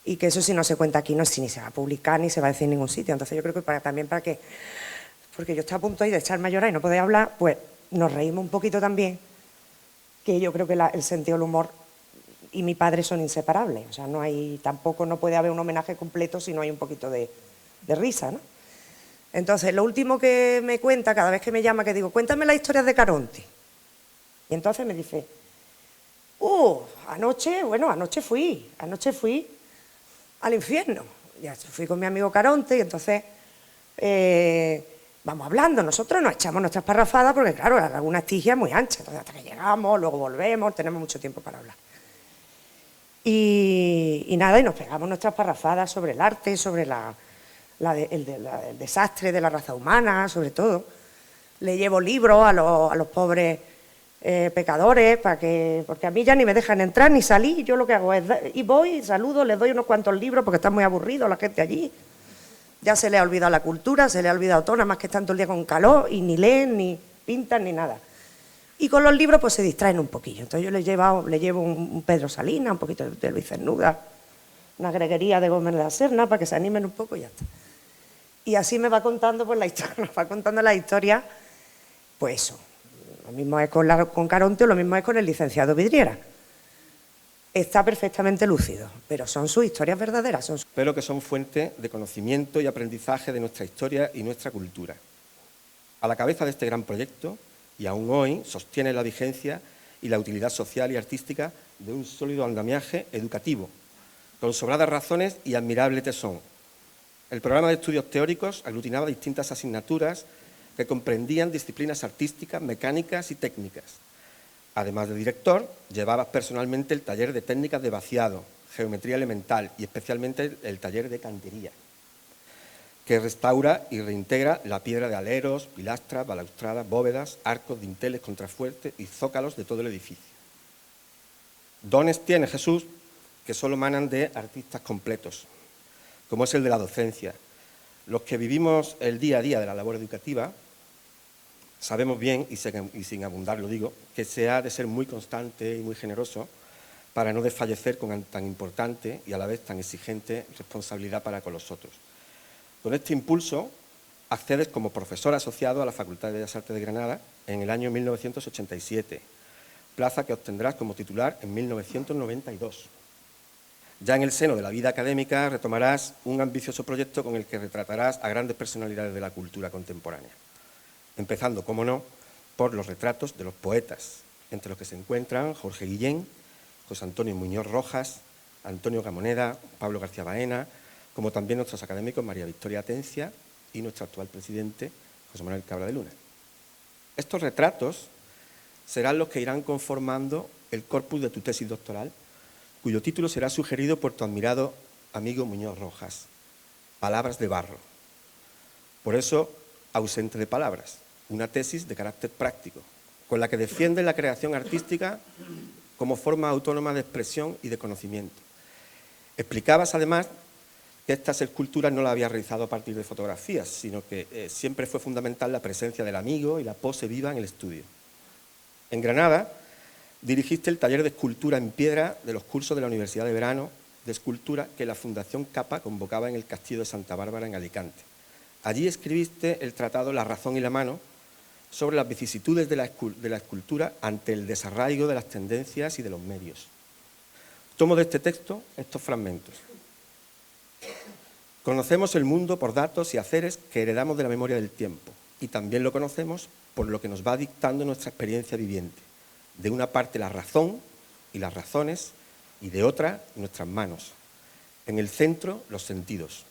y que eso si no se cuenta aquí, no sé ni se va a publicar ni se va a decir en ningún sitio. Entonces yo creo que también para que, porque yo estoy a punto ahí de echarme a llorar y no poder hablar, pues nos reímos un poquito también, que yo creo que el sentido del humor y mi padre son inseparables. O sea, tampoco no puede haber un homenaje completo si no hay un poquito de risa, ¿no? Entonces, lo último que me cuenta, cada vez que me llama, que digo, cuéntame las historias de Caronte. Y entonces me dice, anoche fui al infierno. Ya fui con mi amigo Caronte y entonces vamos hablando. Nosotros nos echamos nuestras parrafadas porque, claro, la Laguna Estigia es muy ancha. Entonces, hasta que llegamos, luego volvemos, tenemos mucho tiempo para hablar. Y nada, y nos pegamos nuestras parrafadas sobre el arte, sobre el desastre de la raza humana, sobre todo. Le llevo libros a los pobres pecadores, porque a mí ya ni me dejan entrar ni salir. Yo lo que hago es, y voy, saludo, les doy unos cuantos libros porque están muy aburridos la gente allí. Ya se le ha olvidado la cultura, se le ha olvidado todo, nada más que están todo el día con calor y ni leen, ni pintan, ni nada. Y con los libros pues se distraen un poquillo. Entonces yo le llevo un Pedro Salinas, un poquito de Luis Cernuda, una greguería de Gómez de la Serna para que se animen un poco y ya está. Y así me va contando pues la historia, pues eso. Lo mismo es con Caronte, lo mismo es con el licenciado Vidriera. Está perfectamente lúcido, pero son sus historias verdaderas. Pero que son fuente de conocimiento y aprendizaje de nuestra historia y nuestra cultura. A la cabeza de este gran proyecto, y aún hoy, sostiene la vigencia y la utilidad social y artística de un sólido andamiaje educativo, con sobradas razones y admirable tesón. El programa de estudios teóricos aglutinaba distintas asignaturas que comprendían disciplinas artísticas, mecánicas y técnicas. Además de director, llevabas personalmente el taller de técnicas de vaciado, geometría elemental y especialmente el taller de cantería, que restaura y reintegra la piedra de aleros, pilastras, balaustradas, bóvedas, arcos, dinteles, contrafuertes y zócalos de todo el edificio. Dones tiene Jesús que solo manan de artistas completos, como es el de la docencia. Los que vivimos el día a día de la labor educativa sabemos bien, y sin abundar lo digo, que se ha de ser muy constante y muy generoso para no desfallecer con tan importante y a la vez tan exigente responsabilidad para con los otros. Con este impulso accedes como profesor asociado a la Facultad de Bellas Artes de Granada en el año 1987, plaza que obtendrás como titular en 1992. Ya en el seno de la vida académica retomarás un ambicioso proyecto con el que retratarás a grandes personalidades de la cultura contemporánea, empezando, como no, por los retratos de los poetas, entre los que se encuentran Jorge Guillén, José Antonio Muñoz Rojas, Antonio Gamoneda, Pablo García Baena, como también nuestros académicos María Victoria Atencia y nuestro actual presidente, José Manuel Cabra de Luna. Estos retratos serán los que irán conformando el corpus de tu tesis doctoral, cuyo título será sugerido por tu admirado amigo Muñoz Rojas, Palabras de barro. Por eso, ausente de palabras, una tesis de carácter práctico, con la que defiende la creación artística como forma autónoma de expresión y de conocimiento. Explicabas, además, que estas esculturas no las había realizado a partir de fotografías, sino que siempre fue fundamental la presencia del amigo y la pose viva en el estudio. En Granada dirigiste el taller de escultura en piedra de los cursos de la Universidad de Verano de Escultura que la Fundación Capa convocaba en el Castillo de Santa Bárbara, en Alicante. Allí escribiste el tratado La razón y la mano sobre las vicisitudes de la escultura ante el desarraigo de las tendencias y de los medios. Tomo de este texto estos fragmentos. Conocemos el mundo por datos y haceres que heredamos de la memoria del tiempo, y también lo conocemos por lo que nos va dictando nuestra experiencia viviente. De una parte la razón y las razones, y de otra nuestras manos. En el centro, los sentidos.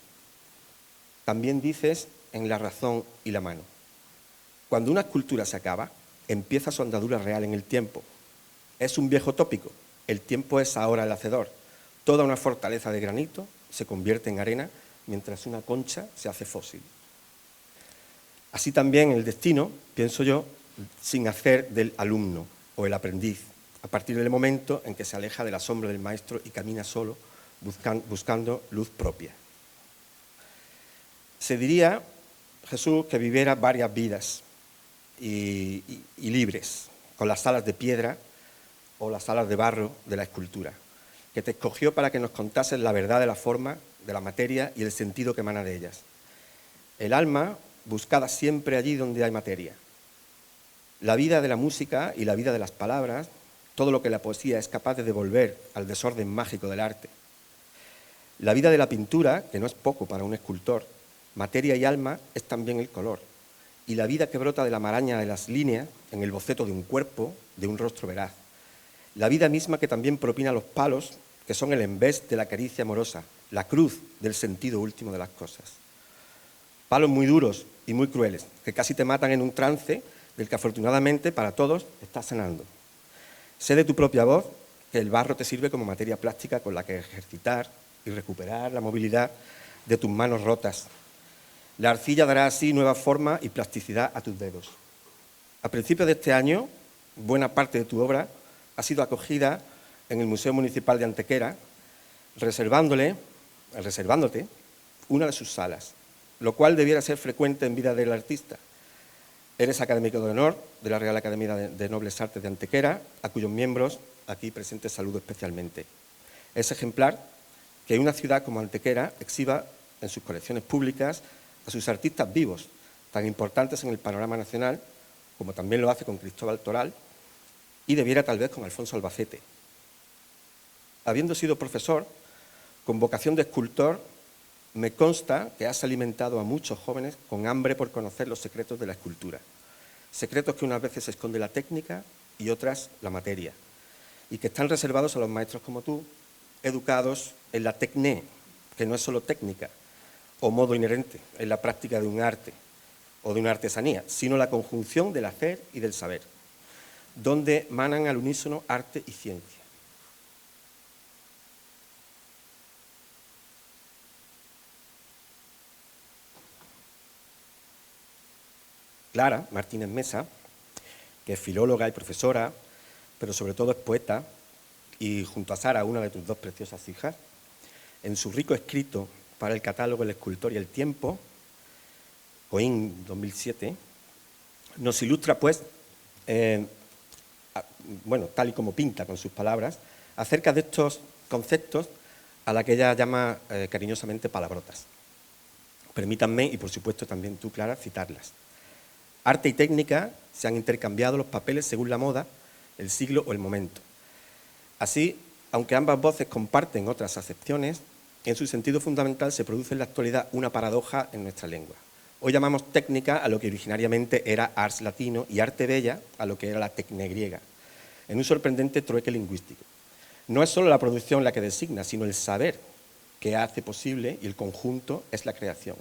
También dices en la razón y la mano. Cuando una escultura se acaba, empieza su andadura real en el tiempo. Es un viejo tópico. El tiempo es ahora el hacedor. Toda una fortaleza de granito se convierte en arena mientras una concha se hace fósil. Así también el destino, pienso yo, sin hacer del alumno o el aprendiz, a partir del momento en que se aleja de la sombra del maestro y camina solo, buscando luz propia. Se diría, Jesús, que viviera varias vidas y libres, con las alas de piedra o las alas de barro de la escultura, que te escogió para que nos contases la verdad de la forma, de la materia y el sentido que emana de ellas. El alma buscada siempre allí donde hay materia. La vida de la música y la vida de las palabras, todo lo que la poesía es capaz de devolver al desorden mágico del arte. La vida de la pintura, que no es poco para un escultor, materia y alma es también el color. Y la vida que brota de la maraña de las líneas en el boceto de un cuerpo, de un rostro veraz. La vida misma que también propina los palos, que son el embés de la caricia amorosa, la cruz del sentido último de las cosas. Palos muy duros y muy crueles, que casi te matan en un trance del que afortunadamente para todos estás sanando. Sé de tu propia voz que el barro te sirve como materia plástica con la que ejercitar y recuperar la movilidad de tus manos rotas. La arcilla dará así nueva forma y plasticidad a tus dedos. A principios de este año, buena parte de tu obra ha sido acogida en el Museo Municipal de Antequera, reservándote una de sus salas, lo cual debiera ser frecuente en vida del artista. Eres académico de honor de la Real Academia de Nobles Artes de Antequera, a cuyos miembros aquí presentes saludo especialmente. Es ejemplar que una ciudad como Antequera exhiba en sus colecciones públicas a sus artistas vivos, tan importantes en el panorama nacional, como también lo hace con Cristóbal Toral, y debiera tal vez con Alfonso Albacete. Habiendo sido profesor, con vocación de escultor, me consta que has alimentado a muchos jóvenes con hambre por conocer los secretos de la escultura. Secretos que unas veces esconde la técnica y otras la materia, y que están reservados a los maestros como tú, educados en la tecné, que no es solo técnica o modo inherente en la práctica de un arte o de una artesanía, sino la conjunción del hacer y del saber. donde manan al unísono arte y ciencia. Clara Martínez Mesa, que es filóloga y profesora, pero sobre todo es poeta, y junto a Sara, una de tus dos preciosas hijas, en su rico escrito para el catálogo El escultor y el tiempo, Coín 2007, nos ilustra, pues, tal y como pinta con sus palabras, acerca de estos conceptos a la que ella llama cariñosamente palabrotas. Permítanme, y por supuesto también tú, Clara, citarlas. Arte y técnica se han intercambiado los papeles según la moda, el siglo o el momento. Así, aunque ambas voces comparten otras acepciones, en su sentido fundamental se produce en la actualidad una paradoja en nuestra lengua. Hoy llamamos técnica a lo que originariamente era ars latino y arte bella a lo que era la tecne griega, en un sorprendente trueque lingüístico. No es solo la producción la que designa, sino el saber que hace posible, y el conjunto es la creación.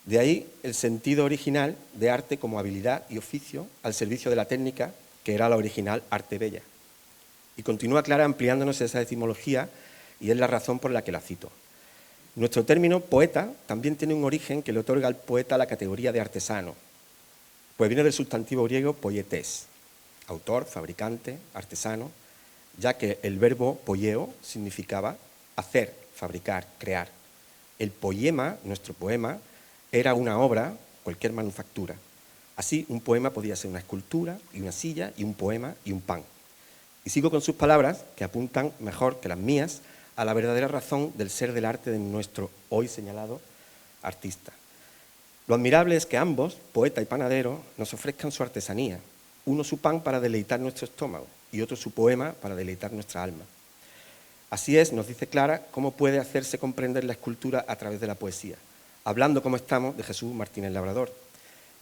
De ahí el sentido original de arte como habilidad y oficio al servicio de la técnica, que era la original arte bella. Y continúa Clara ampliándonos esa etimología, y es la razón por la que la cito. Nuestro término poeta también tiene un origen que le otorga al poeta la categoría de artesano, pues viene del sustantivo griego poietes, autor, fabricante, artesano, ya que el verbo poieo significaba hacer, fabricar, crear. El poema, nuestro poema, era una obra, cualquier manufactura. Así, un poema podía ser una escultura y una silla y un poema y un pan. Y sigo con sus palabras, que apuntan mejor que las mías a la verdadera razón del ser del arte de nuestro hoy señalado artista. Lo admirable es que ambos, poeta y panadero, nos ofrezcan su artesanía, uno su pan para deleitar nuestro estómago y otro su poema para deleitar nuestra alma. Así es, nos dice Clara, cómo puede hacerse comprender la escultura a través de la poesía, hablando como estamos de Jesús Martínez Labrador,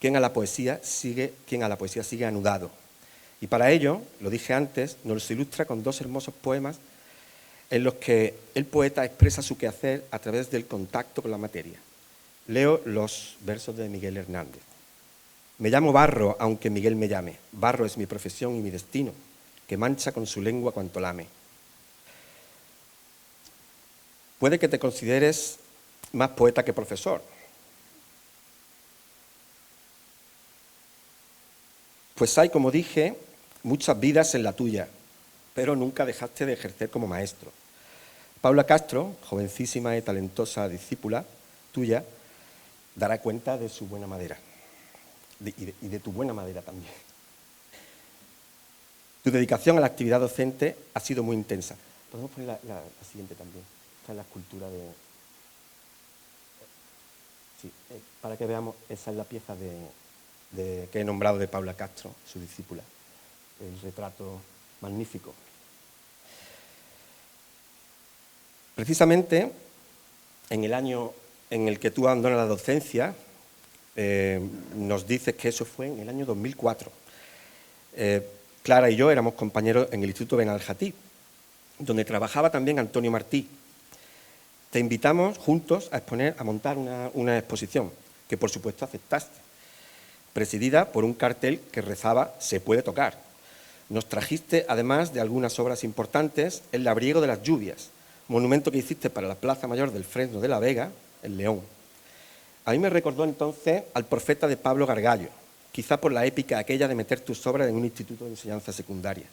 quien a la poesía sigue anudado. Y para ello, lo dije antes, nos ilustra con dos hermosos poemas en los que el poeta expresa su quehacer a través del contacto con la materia. Leo los versos de Miguel Hernández. Me llamo Barro, aunque Miguel me llame. Barro es mi profesión y mi destino, que mancha con su lengua cuanto lame. Puede que te consideres más poeta que profesor. Pues hay, como dije, muchas vidas en la tuya, pero nunca dejaste de ejercer como maestro. Paula Castro, jovencísima y talentosa discípula tuya, dará cuenta de su buena madera y de tu buena madera también. Tu dedicación a la actividad docente ha sido muy intensa. Podemos poner la siguiente también. Esta es la escultura de... Sí, para que veamos, esa es la pieza que he nombrado de Paula Castro, su discípula. El retrato magnífico. Precisamente, en el año en el que tú abandonas la docencia, nos dices que eso fue en el año 2004. Clara y yo éramos compañeros en el Instituto Benaljatí, donde trabajaba también Antonio Martí. Te invitamos juntos a exponer, a montar una exposición, que por supuesto aceptaste, presidida por un cartel que rezaba «Se puede tocar». Nos trajiste, además de algunas obras importantes, el Labriego de las lluvias, monumento que hiciste para la Plaza Mayor del Fresno de la Vega, en León. A mí me recordó entonces al Profeta de Pablo Gargallo, quizá por la épica aquella de meter tus obras en un instituto de enseñanza secundaria.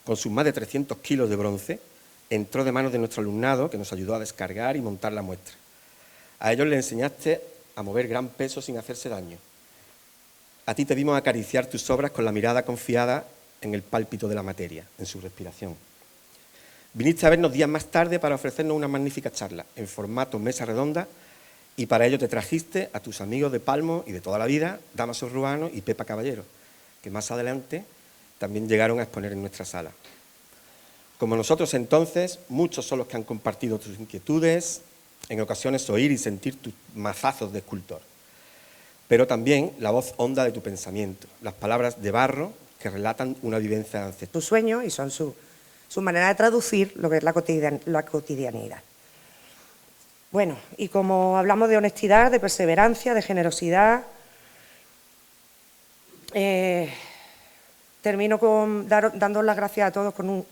Con sus más de 300 kilos de bronce, entró de manos de nuestro alumnado, que nos ayudó a descargar y montar la muestra. A ellos les enseñaste a mover gran peso sin hacerse daño. A ti te vimos acariciar tus obras con la mirada confiada en el pálpito de la materia, en su respiración. Viniste a vernos días más tarde para ofrecernos una magnífica charla, en formato mesa redonda, y para ello te trajiste a tus amigos de Palmo y de toda la vida, Dámaso Ruano y Pepa Caballero, que más adelante también llegaron a exponer en nuestra sala. Como nosotros entonces, muchos son los que han compartido tus inquietudes, en ocasiones oír y sentir tus mazazos de escultor, pero también la voz honda de tu pensamiento, las palabras de barro que relatan una vivencia ancestral. Sus sueños y son su manera de traducir lo que es la cotidianidad. Bueno, y como hablamos de honestidad, de perseverancia, de generosidad, te termino dando las gracias a todos con un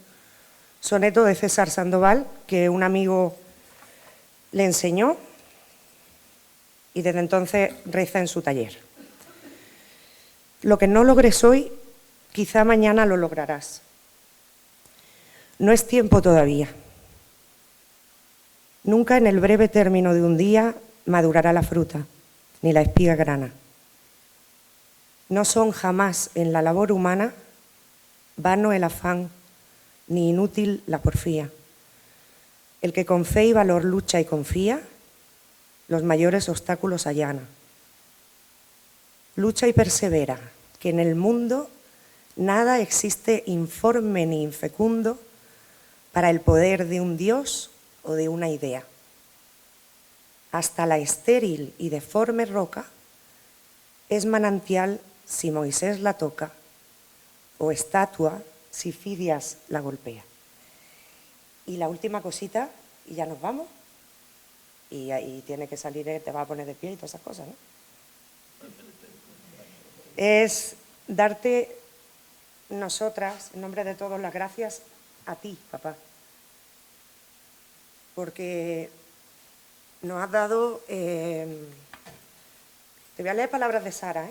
soneto de César Sandoval, que un amigo le enseñó y desde entonces reza en su taller. Lo que no logres hoy, quizá mañana lo lograrás. No es tiempo todavía. Nunca en el breve término de un día madurará la fruta, ni la espiga grana. No son jamás en la labor humana vano el afán, ni inútil la porfía. El que con fe y valor lucha y confía, los mayores obstáculos allana. Lucha y persevera, que en el mundo nada existe informe ni infecundo para el poder de un Dios o de una idea. Hasta la estéril y deforme roca es manantial si Moisés la toca, o estatua si Fidias la golpea. Y la última cosita, y ya nos vamos, y ahí tiene que salir, te va a poner de pie y todas esas cosas, ¿no? Es darte nosotras, en nombre de todos, las gracias a ti, papá, porque nos has dado, te voy a leer palabras de Sara,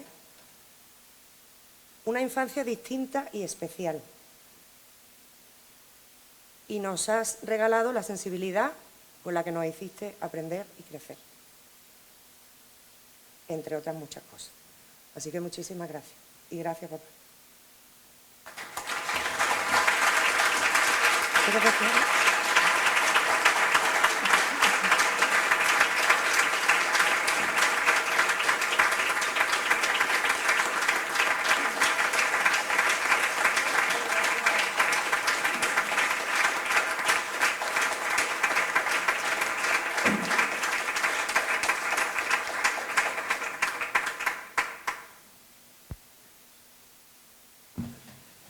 una infancia distinta y especial. Y nos has regalado la sensibilidad con la que nos hiciste aprender y crecer, entre otras muchas cosas. Así que muchísimas gracias. Y gracias, papá.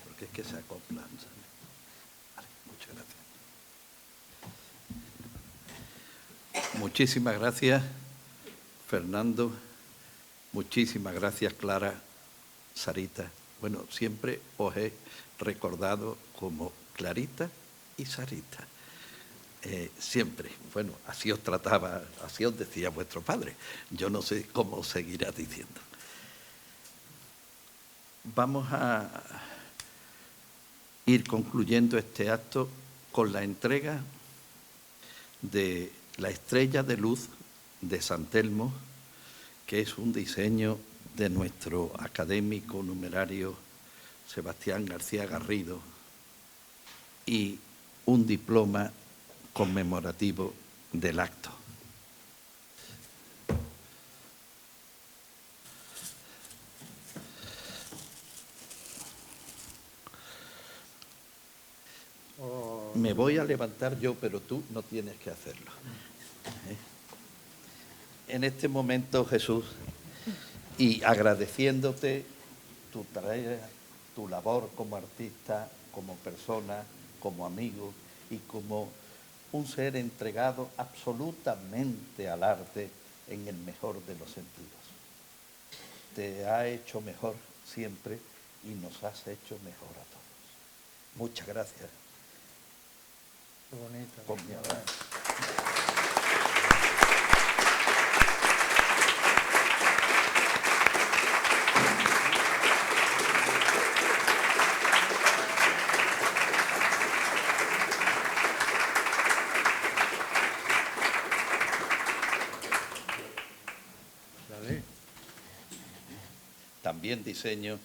Porque es que se acoplan, ¿sabes? Vale, muchas gracias. Muchísimas gracias, Fernando. Muchísimas gracias, Clara, Sarita. Bueno, siempre os he recordado como Clarita y Sarita. Siempre. Bueno, así os trataba, así os decía vuestro padre. Yo no sé cómo os seguirá diciendo. Vamos a ir concluyendo este acto con la entrega de la estrella de luz de San Telmo, que es un diseño de nuestro académico numerario Sebastián García Garrido, y un diploma conmemorativo del acto. Me voy a levantar yo, pero tú no tienes que hacerlo. En este momento, Jesús, y agradeciéndote tu tarea, tu labor como artista, como persona, como amigo y como un ser entregado absolutamente al arte en el mejor de los sentidos. Te ha hecho mejor siempre y nos has hecho mejor a todos. Muchas gracias. Qué bonito. Con mi abrazo. Dale. También diseño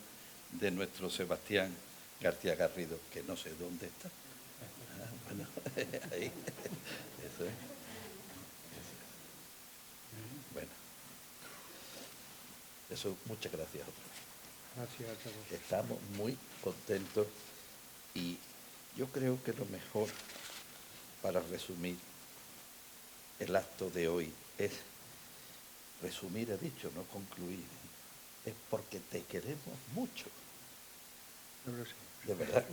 de nuestro Sebastián García Garrido, que no sé dónde está. Bueno, ahí, eso es. Bueno, eso, muchas gracias otra vez. Gracias a todos. Estamos muy contentos y yo creo que lo mejor para resumir el acto de hoy es, resumir he dicho, no concluir, es porque te queremos mucho, Yo lo sé. de verdad.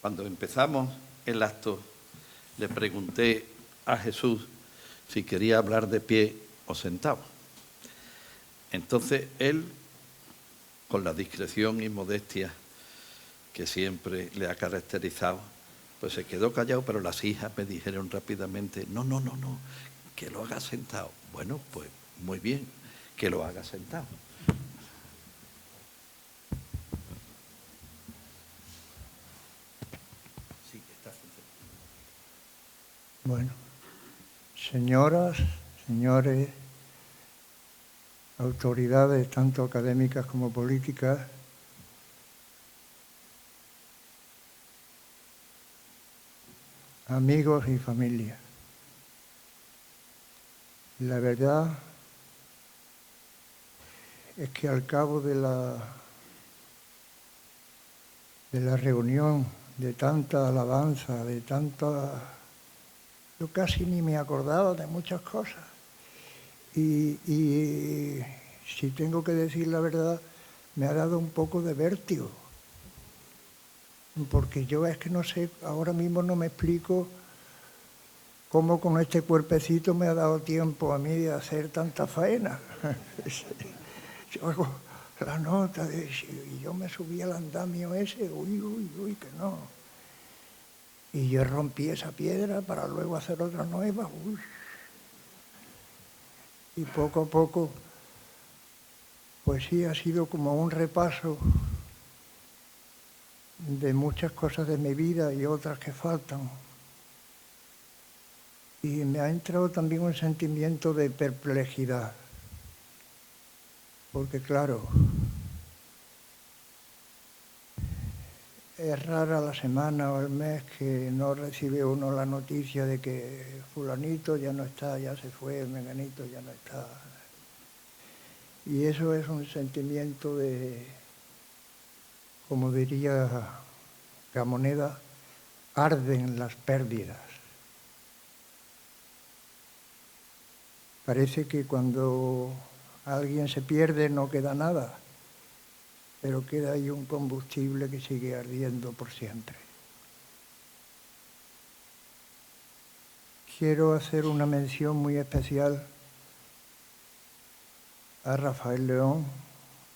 Cuando empezamos el acto, le pregunté a Jesús si quería hablar de pie o sentado. Entonces él, con la discreción y modestia que siempre le ha caracterizado, pues se quedó callado, pero las hijas me dijeron rápidamente, no, que lo haga sentado. Bueno, pues muy bien, que lo haga sentado. Sí, está funcionando. Bueno, señoras, señores, autoridades tanto académicas como políticas, amigos y familia. La verdad es que al cabo de la reunión, de tanta alabanza, de tanta... Yo casi ni me acordaba de muchas cosas. Y si tengo que decir la verdad, me ha dado un poco de vértigo. Porque yo es que no sé, ahora mismo no me explico cómo con este cuerpecito me ha dado tiempo a mí de hacer tanta faena. Yo hago la nota y yo me subí al andamio ese, uy, que no. Y yo rompí esa piedra para luego hacer otra nueva, uy. Y poco a poco, pues sí, ha sido como un repaso de muchas cosas de mi vida y otras que faltan. Y me ha entrado también un sentimiento de perplejidad. Porque claro, es rara la semana o el mes que no recibe uno la noticia de que fulanito ya no está, ya se fue, menganito ya no está. Y eso es un sentimiento de, como diría Gamoneda, arden las pérdidas. Parece que cuando alguien se pierde no queda nada, pero queda ahí un combustible que sigue ardiendo por siempre. Quiero hacer una mención muy especial a Rafael León,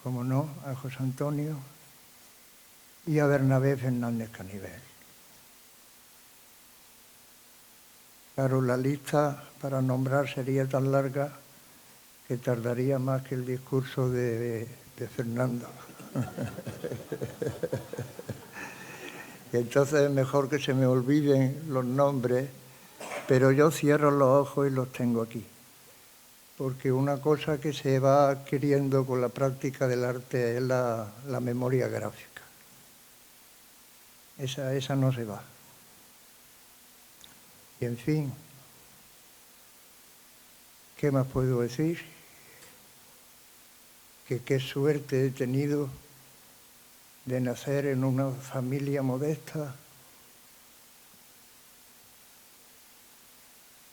como no, a José Antonio y a Bernabé Fernández Canivel. Claro, la lista para nombrar sería tan larga que tardaría más que el discurso de Fernando. Entonces es mejor que se me olviden los nombres, pero yo cierro los ojos y los tengo aquí. Porque una cosa que se va adquiriendo con la práctica del arte es la memoria gráfica. Esa no se va. Y en fin, ¿qué más puedo decir? Que qué suerte he tenido de nacer en una familia modesta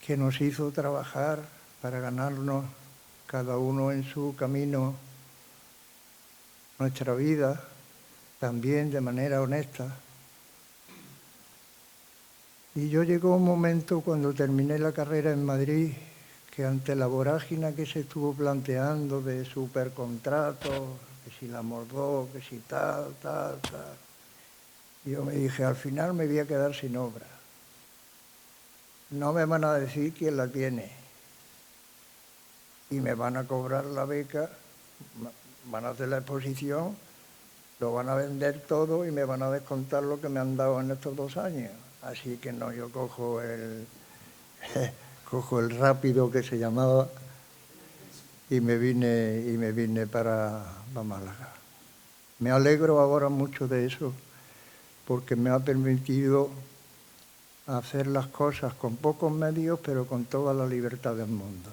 que nos hizo trabajar para ganarnos cada uno en su camino nuestra vida, también de manera honesta. Y yo llegó un momento cuando terminé la carrera en Madrid que ante la vorágine que se estuvo planteando de supercontratos, que si la Mordó, que si tal, yo me dije, al final me voy a quedar sin obra. No me van a decir quién la tiene. Y me van a cobrar la beca, van a hacer la exposición, lo van a vender todo y me van a descontar lo que me han dado en estos 2 años. Así que no, yo cojo el rápido que se llamaba y me vine para Málaga. Me alegro ahora mucho de eso porque me ha permitido hacer las cosas con pocos medios pero con toda la libertad del mundo.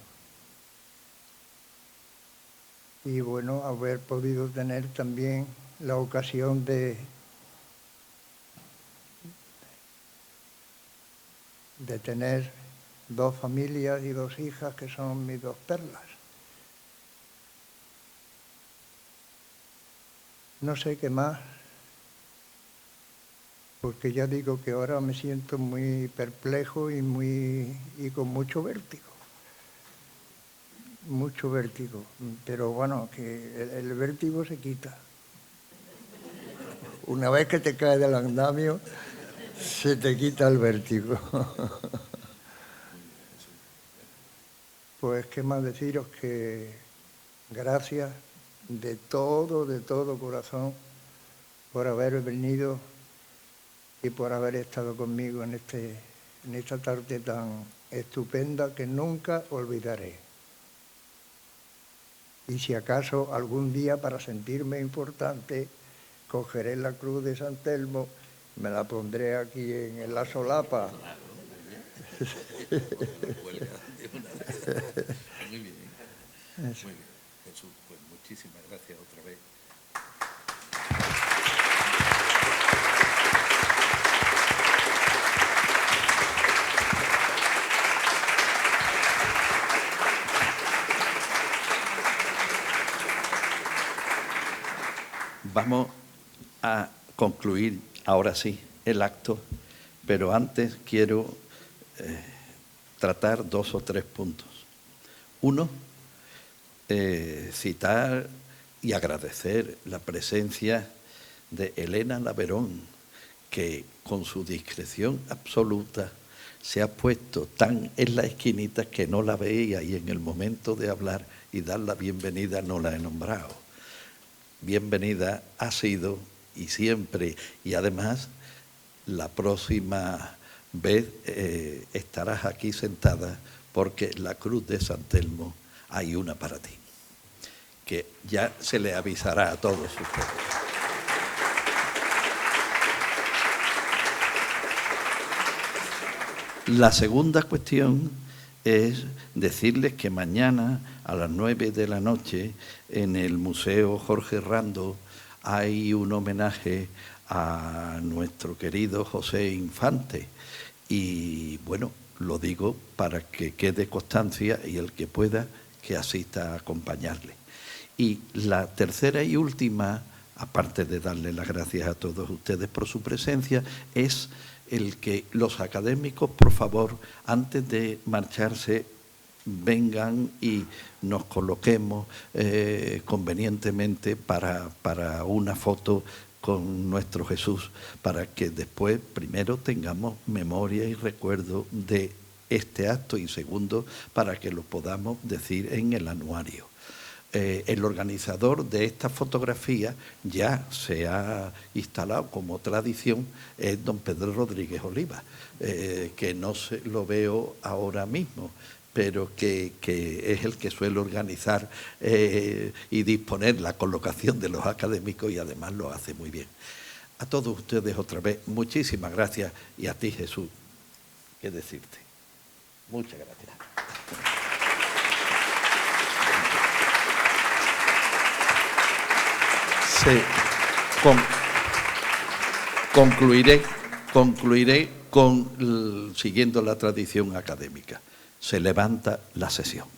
Y bueno, haber podido tener también la ocasión de tener 2 familias y 2 hijas que son mis 2 perlas. No sé qué más. porque ya digo que ahora me siento muy perplejo y con mucho vértigo. Mucho vértigo, pero bueno, que el vértigo se quita. Una vez que te caes del andamio, se te quita el vértigo. Pues qué más deciros que gracias de todo corazón por haber venido y por haber estado conmigo en esta tarde tan estupenda que nunca olvidaré. Y si acaso algún día, para sentirme importante, cogeré la cruz de San Telmo, me la pondré aquí en la solapa. Muy bien. Muy bien, Jesús, pues muchísimas gracias otra vez. Vamos a concluir ahora sí el acto, pero antes quiero tratar 2 o 3 puntos. Uno, citar y agradecer la presencia de Elena Laverón, que con su discreción absoluta se ha puesto tan en la esquinita que no la veía y en el momento de hablar y dar la bienvenida no la he nombrado. Bienvenida ha sido y siempre, y además la próxima vez estarás aquí sentada porque la cruz de San Telmo hay una para ti, que ya se le avisará a todos ustedes. La segunda cuestión es decirles que mañana a las 9 de la noche en el Museo Jorge Rando hay un homenaje a nuestro querido José Infante. Y bueno, lo digo para que quede constancia y el que pueda que asista a acompañarle. Y la tercera y última, aparte de darle las gracias a todos ustedes por su presencia, es el que los académicos, por favor, antes de marcharse, vengan y nos coloquemos convenientemente para una foto con nuestro Jesús, para que después, primero, tengamos memoria y recuerdo de este acto y segundo, para que lo podamos decir en el anuario. El organizador de esta fotografía ya se ha instalado como tradición, es don Pedro Rodríguez Oliva, que no se lo veo ahora mismo, pero que es el que suele organizar y disponer la colocación de los académicos y además lo hace muy bien. A todos ustedes otra vez, muchísimas gracias y a ti, Jesús, qué decirte. Muchas gracias. Sí. Concluiré siguiendo la tradición académica. Se levanta la sesión.